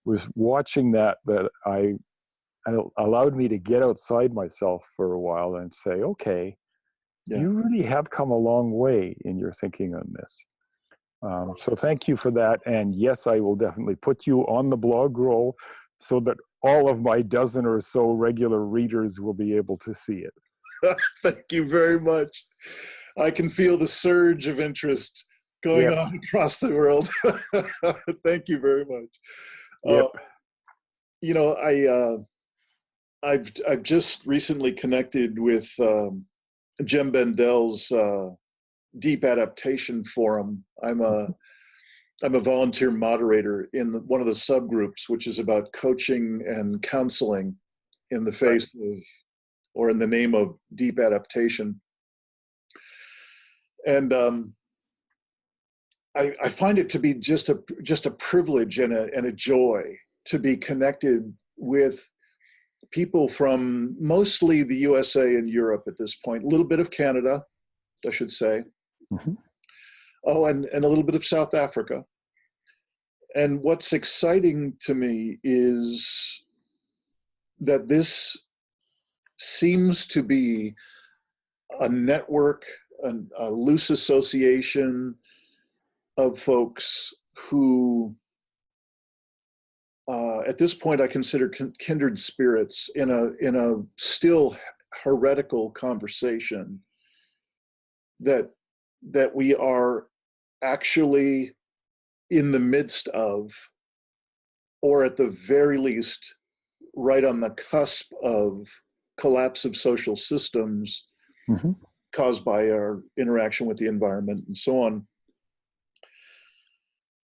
was watching that I allowed me to get outside myself for a while and say, okay, yeah. you really have come a long way in your thinking on this. So thank you for that. And yes, I will definitely put you on the blog roll so that all of my dozen or so regular readers will be able to see it. Thank you very much. I can feel the surge of interest going Yep. on across the world. Thank you very much. Yep. You know, I've just recently connected with Jem Bendel's Deep Adaptation Forum. I'm a volunteer moderator in one of the subgroups, which is about coaching and counseling in the face of, or in the name of, deep adaptation. And I find it to be just a privilege and a joy to be connected with people from mostly the USA and Europe at this point, a little bit of Canada, I should say. Mm-hmm. Oh, and a little bit of South Africa. And what's exciting to me is that this seems to be a network, a loose association of folks who, at this point, I consider kindred spirits in a still heretical conversation that we are actually in the midst of, or at the very least, right on the cusp of, collapse of social systems caused by our interaction with the environment and so on.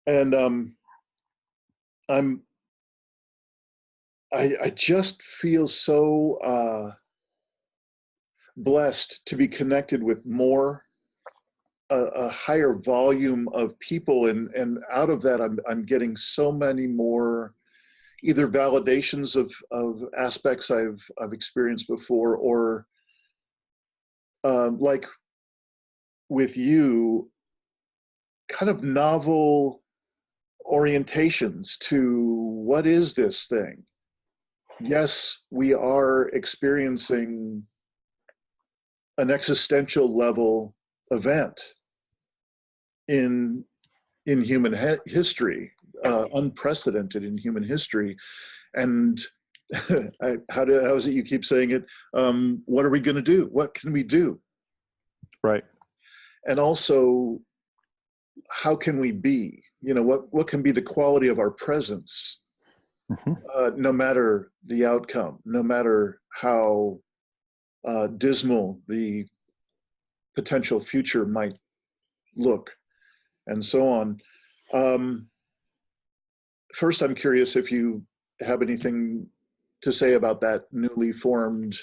And I just feel so blessed to be connected with a higher volume of people, and out of that I'm getting so many more either validations of aspects I've experienced before, or like with you, kind of novel orientations to what is this thing. Yes, we are experiencing an existential level event in human history, unprecedented in human history. And how is it you keep saying it? What are we going to do? What can we do? Right. And also, how can we be? You know, what can be the quality of our presence, no matter the outcome, no matter how dismal the potential future might look, and so on. First, I'm curious if you have anything to say about that newly formed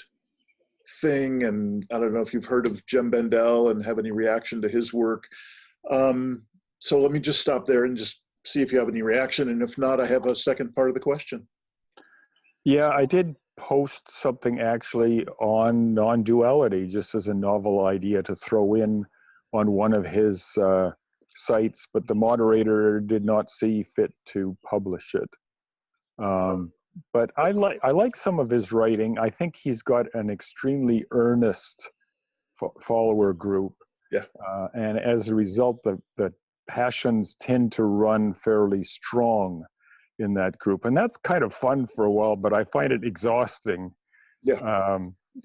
thing, and I don't know if you've heard of Jem Bendell and have any reaction to his work. So let me just stop there and just see if you have any reaction, and if not, I have a second part of the question. Yeah, I did post something actually on non-duality, just as a novel idea to throw in on one of his sites, but the moderator did not see fit to publish it. But I like some of his writing. I think he's got an extremely earnest follower group. Yeah. And as a result, the passions tend to run fairly strong in that group. And that's kind of fun for a while, but I find it exhausting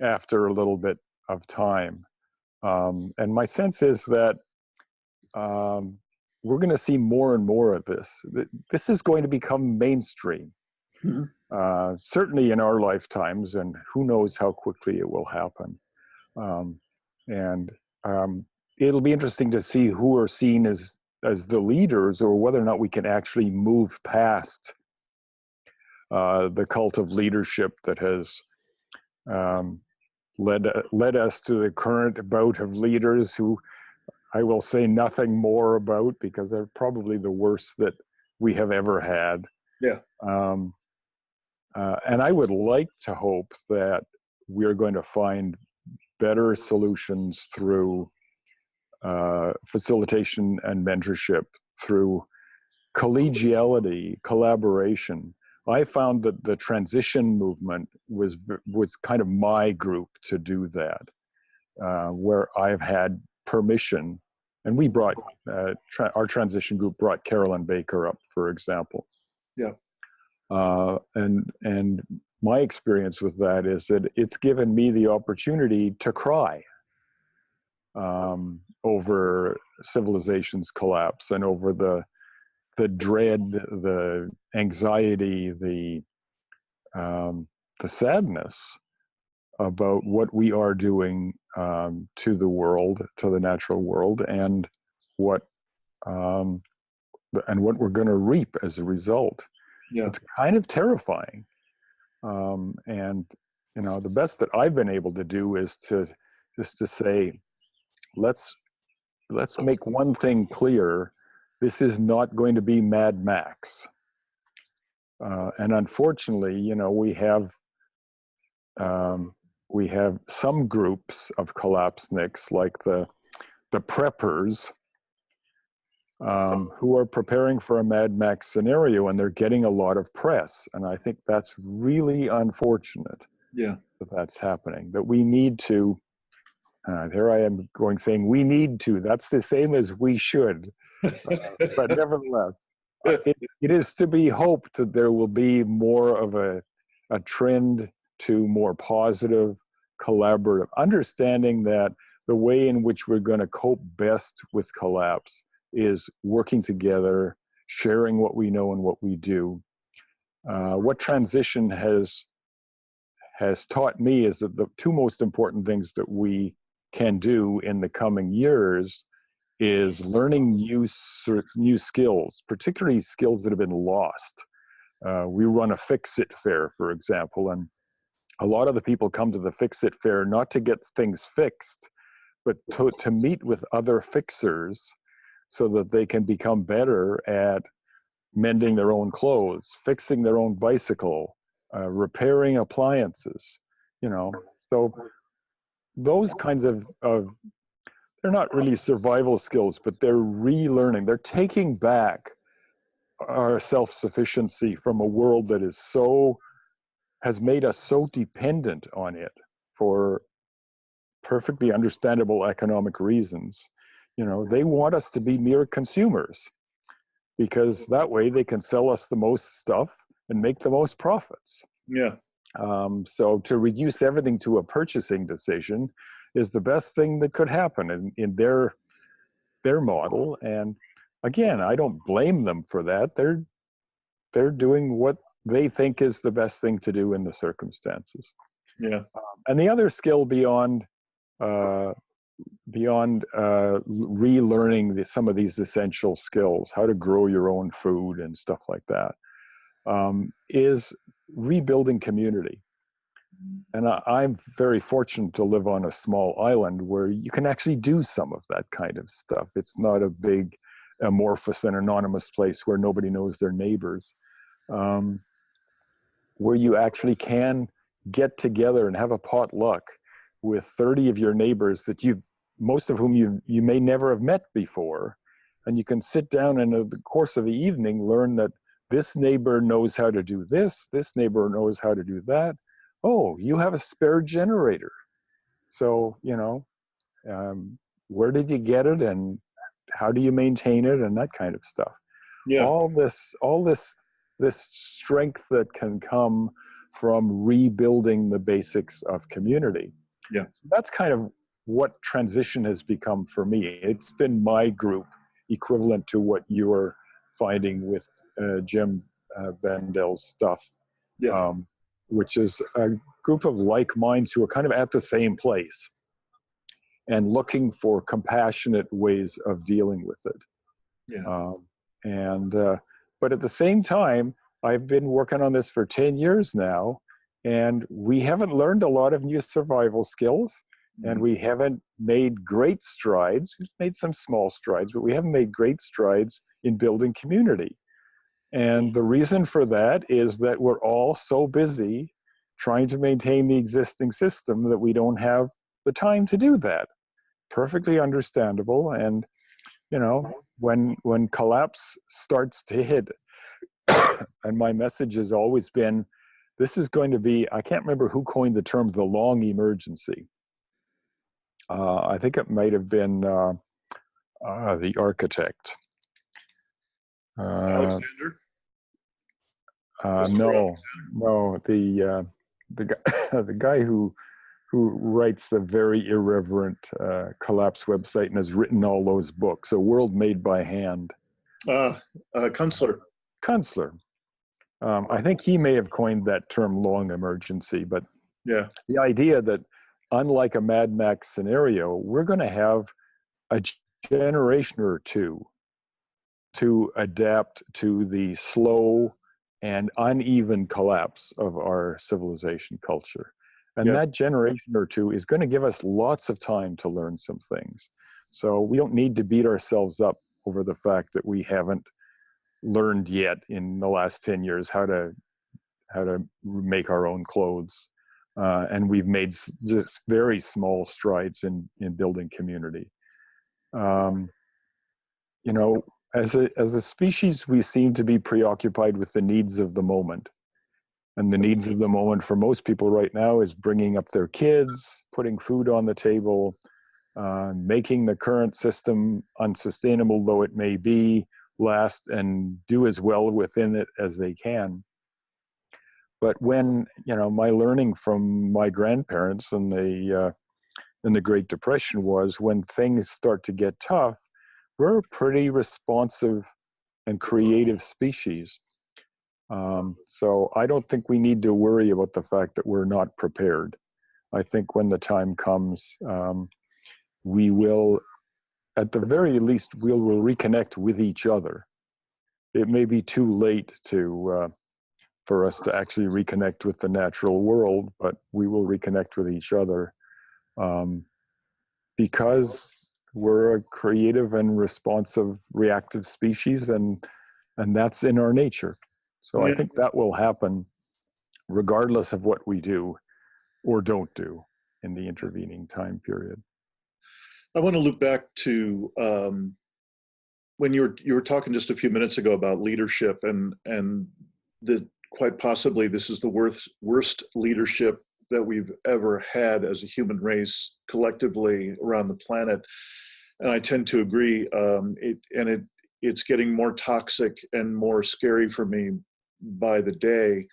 after a little bit of time. And my sense is that we're going to see more and more of this. This is going to become mainstream. Mm-hmm. Certainly in our lifetimes, and who knows how quickly it will happen. It'll be interesting to see who are seen as the leaders, or whether or not we can actually move past the cult of leadership that has led us to the current bout of leaders who I will say nothing more about, because they're probably the worst that we have ever had. Yeah. And I would like to hope that we're going to find better solutions through facilitation and mentorship, through collegiality, collaboration. I found that the transition movement was kind of my group to do that, where I've had permission, and we brought our transition group brought Carolyn Baker up, for example. Yeah. And my experience with that is that it's given me the opportunity to cry over civilization's collapse, and over the dread, the anxiety, the sadness about what we are doing to the world, to the natural world, and what we're going to reap as a result. Yeah. It's kind of terrifying. And the best that I've been able to do is to say, let's make one thing clear: this is not going to be Mad Max. And unfortunately, we have some groups of collapseniks, like the preppers, who are preparing for a Mad Max scenario, and they're getting a lot of press. And I think that's really unfortunate. Yeah. That's happening. That we need to. There I am saying we need to. That's the same as we should. But nevertheless, it is to be hoped that there will be more of a trend to more positive, collaborative, understanding that the way in which we're going to cope best with collapse is working together, sharing what we know and what we do. What transition has taught me is that the two most important things that we can do in the coming years is learning new skills, particularly skills that have been lost. We run a Fix-It fair, for example, and a lot of the people come to the Fix-It fair not to get things fixed, but to meet with other fixers so that they can become better at mending their own clothes, fixing their own bicycle, repairing appliances, So those kinds of they're not really survival skills, but they're relearning. They're taking back our self-sufficiency from a world that has made us so dependent on it for perfectly understandable economic reasons. They want us to be mere consumers, because that way they can sell us the most stuff and make the most profits. Yeah. So to reduce everything to a purchasing decision is the best thing that could happen in their model. And again, I don't blame them for that. They're doing what they think is the best thing to do in the circumstances. Yeah. And the other skill beyond relearning some of these essential skills, how to grow your own food and stuff like that, is rebuilding community. And I'm very fortunate to live on a small island where you can actually do some of that kind of stuff. It's not a big, amorphous and anonymous place where nobody knows their neighbors, where you actually can get together and have a potluck with 30 of your neighbors that most of whom you may never have met before. And you can sit down and in the course of the evening learn that this neighbor knows how to do this neighbor knows how to do that. Oh, you have a spare generator. So, where did you get it and how do you maintain it and that kind of stuff. Yeah. All this strength that can come from rebuilding the basics of community. Yeah. So that's kind of what transition has become for me. It's been my group equivalent to what you're finding with Jim Bendel's stuff, Yeah. which is a group of like minds who are kind of at the same place and looking for compassionate ways of dealing with it. Yeah. But at the same time, I've been working on this for 10 years now, and we haven't learned a lot of new survival skills, and we haven't made great strides. We've made some small strides, but we haven't made great strides in building community. And the reason for that is that we're all so busy trying to maintain the existing system that we don't have the time to do that. Perfectly understandable. And, when collapse starts to hit, and my message has always been, this is going to be, I can't remember who coined the term, the long emergency. I think it might have been the architect. Alexander? No, the guy, the guy who writes the very irreverent collapse website and has written all those books, A World Made by Hand. Kunstler. Kunstler. I think he may have coined that term long emergency, but yeah, the idea that unlike a Mad Max scenario, we're going to have a generation or two to adapt to the slow and uneven collapse of our civilization culture. And that generation or two is going to give us lots of time to learn some things. So we don't need to beat ourselves up over the fact that we haven't learned yet in the last 10 years how to make our own clothes. And we've made just very small strides in building community. As a species, we seem to be preoccupied with the needs of the moment. And the needs of the moment for most people right now is bringing up their kids, putting food on the table, making the current system, unsustainable though it may be, last and do as well within it as they can. But when, my learning from my grandparents in the Great Depression was when things start to get tough, we're a pretty responsive and creative species. So I don't think we need to worry about the fact that we're not prepared. I think when the time comes, we will, at the very least, we'll reconnect with each other. It may be too late for us to actually reconnect with the natural world, but we will reconnect with each other because we're a creative and responsive, reactive species, and that's in our nature. So I think that will happen regardless of what we do or don't do in the intervening time period. I want to loop back to when you were talking just a few minutes ago about leadership and that quite possibly this is the worst leadership that we've ever had as a human race collectively around the planet. And I tend to agree. It's getting more toxic and more scary for me by the day.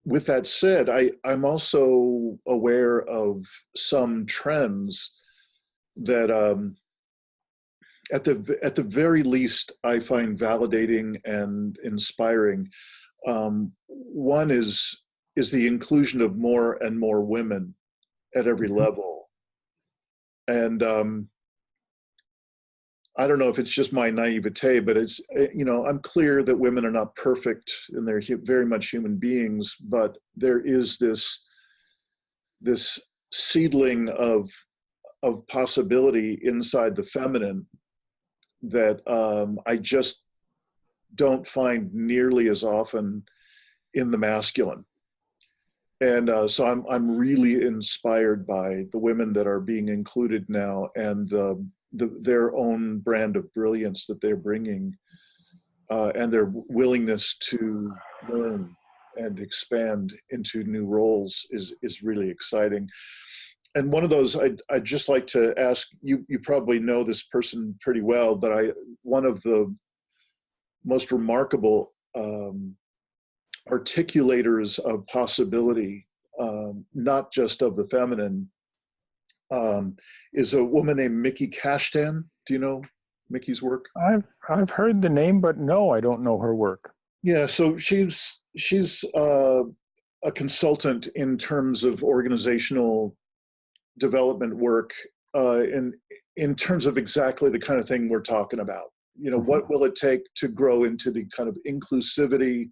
With that said, I'm also aware of some trends that at the very least I find validating and inspiring. One is is the inclusion of more and more women at every level. And I don't know if it's just my naivete, but it's, you know, I'm clear that women are not perfect and they're very much human beings, but there is this seedling of possibility inside the feminine that I just don't find nearly as often in the masculine. And so I'm really inspired by the women that are being included now, and their own brand of brilliance that they're bringing, and their willingness to learn and expand into new roles is really exciting. And one of those, I'd just like to ask you. You probably know this person pretty well, but one of the most remarkable articulators of possibility, not just of the feminine, is a woman named Mickey Kashtan. Do you know Mickey's work? I've heard the name, but no, I don't know her work. Yeah, so she's a consultant in terms of organizational development work, in terms of exactly the kind of thing we're talking about. You know, what will it take to grow into the kind of inclusivity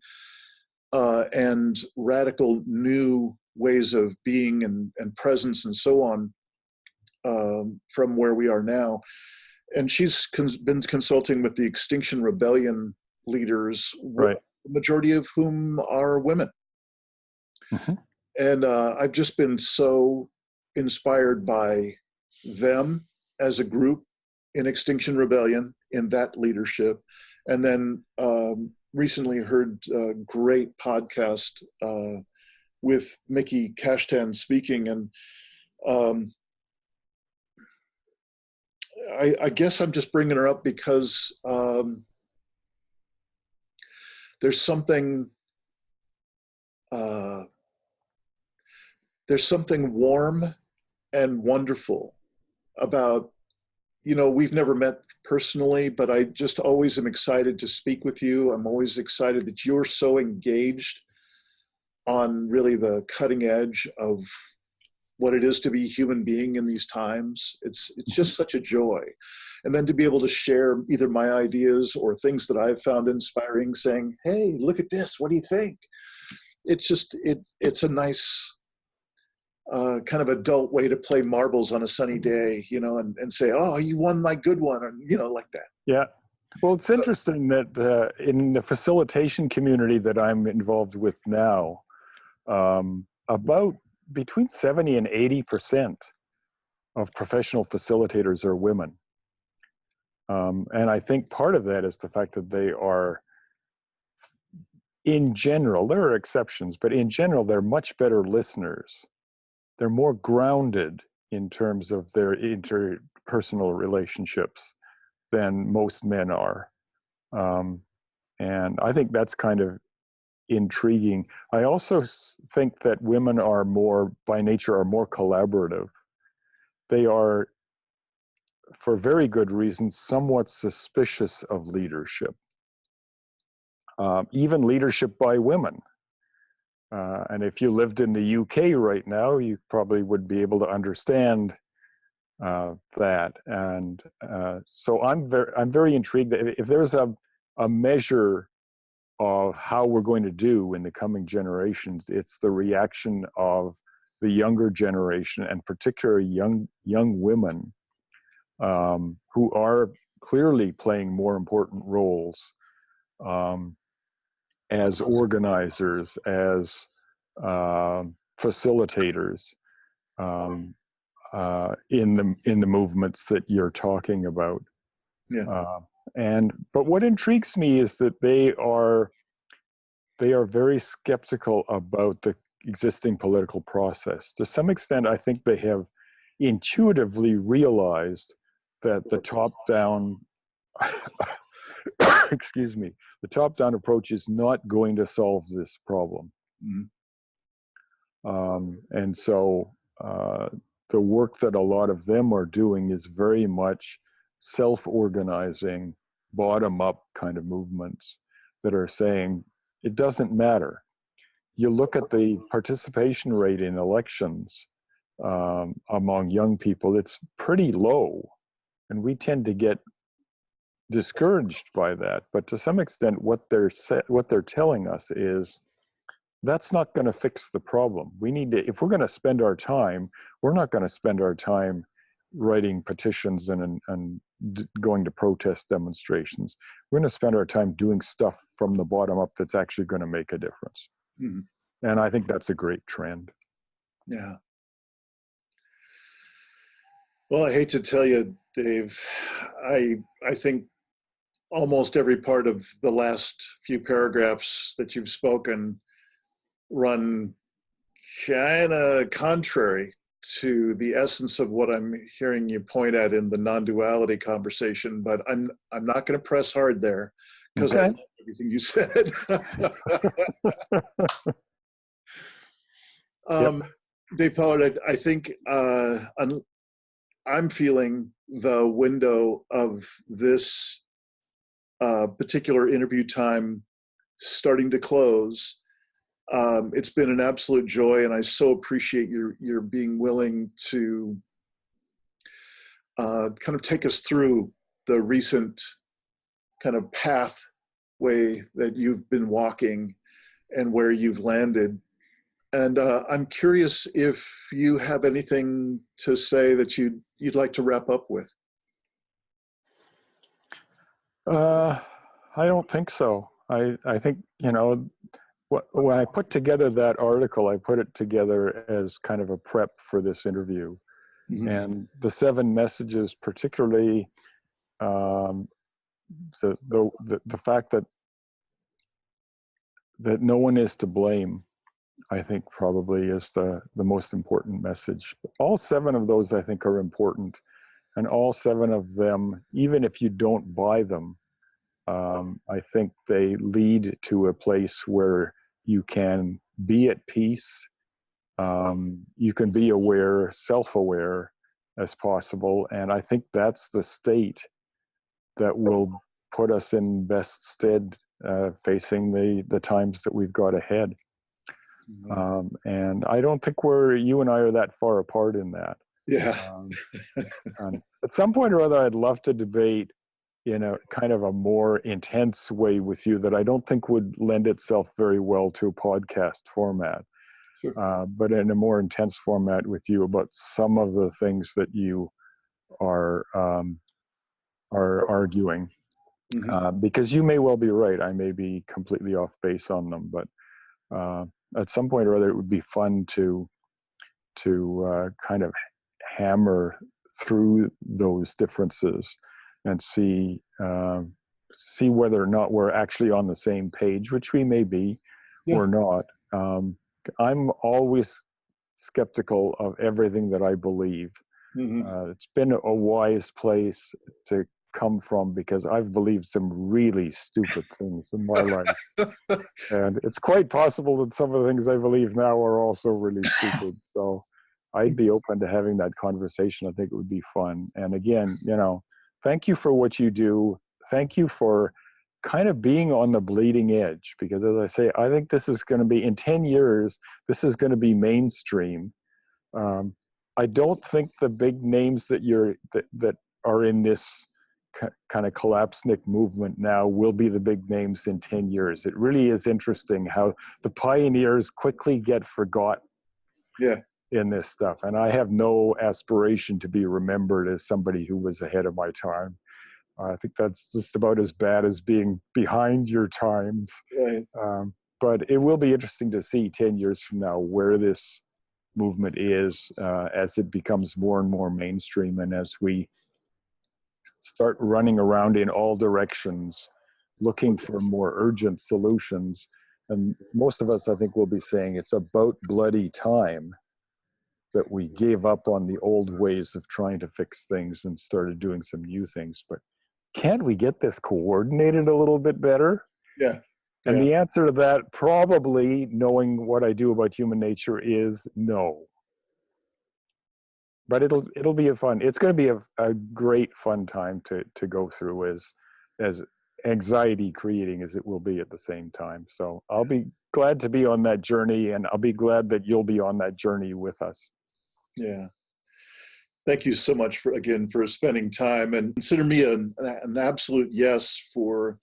and radical new ways of being and presence and so on, from where we are now. And she's been consulting with the Extinction Rebellion leaders, right, the majority of whom are women. And I've just been so inspired by them as a group in Extinction Rebellion, in that leadership. And then recently heard a great podcast with Mickey Kashtan speaking. And I guess I'm just bringing her up because there's something warm and wonderful about, you know, we've never met personally, but I just always am excited to speak with you. I'm always excited that you're so engaged on really the cutting edge of what it is to be a human being in these times. It's just such a joy. And then to be able to share either my ideas or things that I've found inspiring, saying, hey, look at this, what do you think? It's just, it's a nice kind of adult way to play marbles on a sunny day, you know, and say, oh, you won my good one, or, you know, like that. Yeah. Well, it's interesting that in the facilitation community that I'm involved with now, about between 70 and 80% of professional facilitators are women. And I think part of that is the fact that they are, in general, there are exceptions, but in general, they're much better listeners. They're more grounded in terms of their interpersonal relationships than most men are. And I think that's kind of intriguing. I also think that women are more, by nature, are more collaborative. They are, for very good reasons, somewhat suspicious of leadership, even leadership by women. And if you lived in the UK right now, you probably would be able to understand that. And so I'm very intrigued that if there's a measure of how we're going to do in the coming generations, it's the reaction of the younger generation, and particularly young women, who are clearly playing more important roles as organizers, as facilitators in the movements that you're talking about. Yeah. But what intrigues me is that they are very skeptical about the existing political process. To some extent, I think they have intuitively realized that the top-down excuse me, the top-down approach is not going to solve this problem. And so the work that a lot of them are doing is very much self-organizing, bottom-up kind of movements that are saying, it doesn't matter. you look at the participation rate in elections among young people, it's pretty low. And we tend to get discouraged by that. But to some extent, what they're telling us is that's not going to fix the problem. We need to, if we're going to spend our time, we're not going to spend our time writing petitions and going to protest demonstrations. We're going to spend our time doing stuff from the bottom up that's actually going to make a difference. Mm-hmm. And I think that's a great trend. Yeah. Well, I hate to tell you, Dave, I think almost every part of the last few paragraphs that you've spoken run kind of contrary to the essence of what I'm hearing you point at in the non-duality conversation, but I'm not going to press hard there because I love everything you said. Dave Pollard, I think I'm feeling the window of this particular interview time starting to close. It's been an absolute joy, and I so appreciate your being willing to kind of take us through the recent kind of pathway that you've been walking and where you've landed. And I'm curious if you have anything to say that you'd like to wrap up with. I don't think so. I think, you know, when I put together that article, I put it together as kind of a prep for this interview. Mm-hmm. And the 7 messages, particularly the fact that no one is to blame, I think probably is the most important message. All 7 of those, I think, are important. And all 7 of them, even if you don't buy them, I think they lead to a place where you can be at peace. You can be aware, self-aware as possible. And I think that's the state that will put us in best stead facing the times that we've got ahead. Mm-hmm. And I don't think you and I are that far apart in that. Yeah. And at some point or other, I'd love to debate in a kind of a more intense way with you that I don't think would lend itself very well to a podcast format. Sure. But in a more intense format with you about some of the things that you are arguing. Mm-hmm. Because you may well be right. I may be completely off base on them, but at some point or other, it would be fun to kind of hammer through those differences and see whether or not we're actually on the same page, which we may be, or not. I'm always skeptical of everything that I believe. Mm-hmm. It's been a wise place to come from because I've believed some really stupid things in my life. And it's quite possible that some of the things I believe now are also really stupid. So I'd be open to having that conversation. I think it would be fun. And again, you know, thank you for what you do. Thank you for kind of being on the bleeding edge, because as I say, I think this is going to be, in 10 years, this is going to be mainstream. I don't think the big names that that are in this kind of collapsnik movement now will be the big names in 10 years. It really is interesting how the pioneers quickly get forgotten. Yeah. In this stuff. And I have no aspiration to be remembered as somebody who was ahead of my time. I think that's just about as bad as being behind your times. Right. But it will be interesting to see 10 years from now where this movement is as it becomes more and more mainstream and as we start running around in all directions looking for more urgent solutions. And most of us, I think, will be saying it's about bloody time that we gave up on the old ways of trying to fix things and started doing some new things. But can't we get this coordinated a little bit better? Yeah. And the answer to that, probably, knowing what I do about human nature, is no. But it'll be it's going to be a great fun time to go through as anxiety creating as it will be at the same time. So I'll be glad to be on that journey, and I'll be glad that you'll be on that journey with us. Yeah. Thank you so much for spending time, and consider me an absolute yes for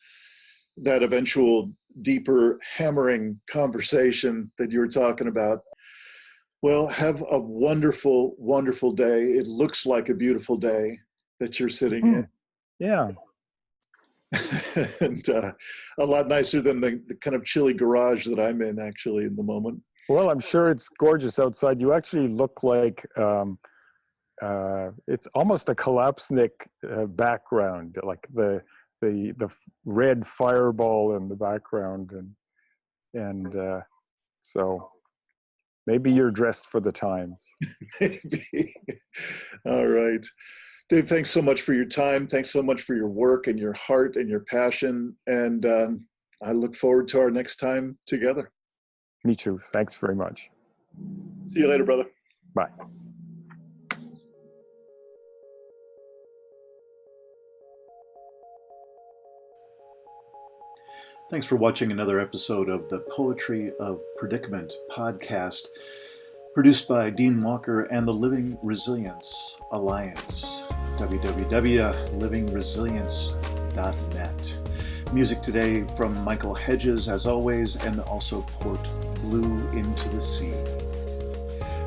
that eventual deeper hammering conversation that you were talking about. Well, have a wonderful, wonderful day. It looks like a beautiful day that you're sitting in. Yeah. And a lot nicer than the kind of chilly garage that I'm in actually in the moment. Well, I'm sure it's gorgeous outside. You actually look like it's almost a Kalapsnik background, like the red fireball in the background, and so maybe you're dressed for the times. Maybe. All right. Dave, thanks so much for your time. Thanks so much for your work and your heart and your passion. And I look forward to our next time together. Me too. Thanks very much. See you later, brother. Bye. Thanks for watching another episode of the Poetry of Predicament podcast, produced by Dean Walker and the Living Resilience Alliance, www.livingresilience.net. Music today from Michael Hedges, as always, and also Port Blue Into the Sea.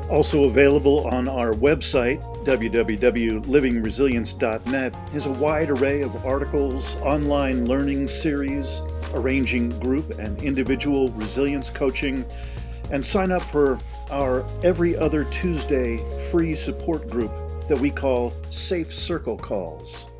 Also available on our website, www.livingresilience.net, is a wide array of articles, online learning series, arranging group and individual resilience coaching, and sign up for our every other Tuesday free support group that we call Safe Circle Calls.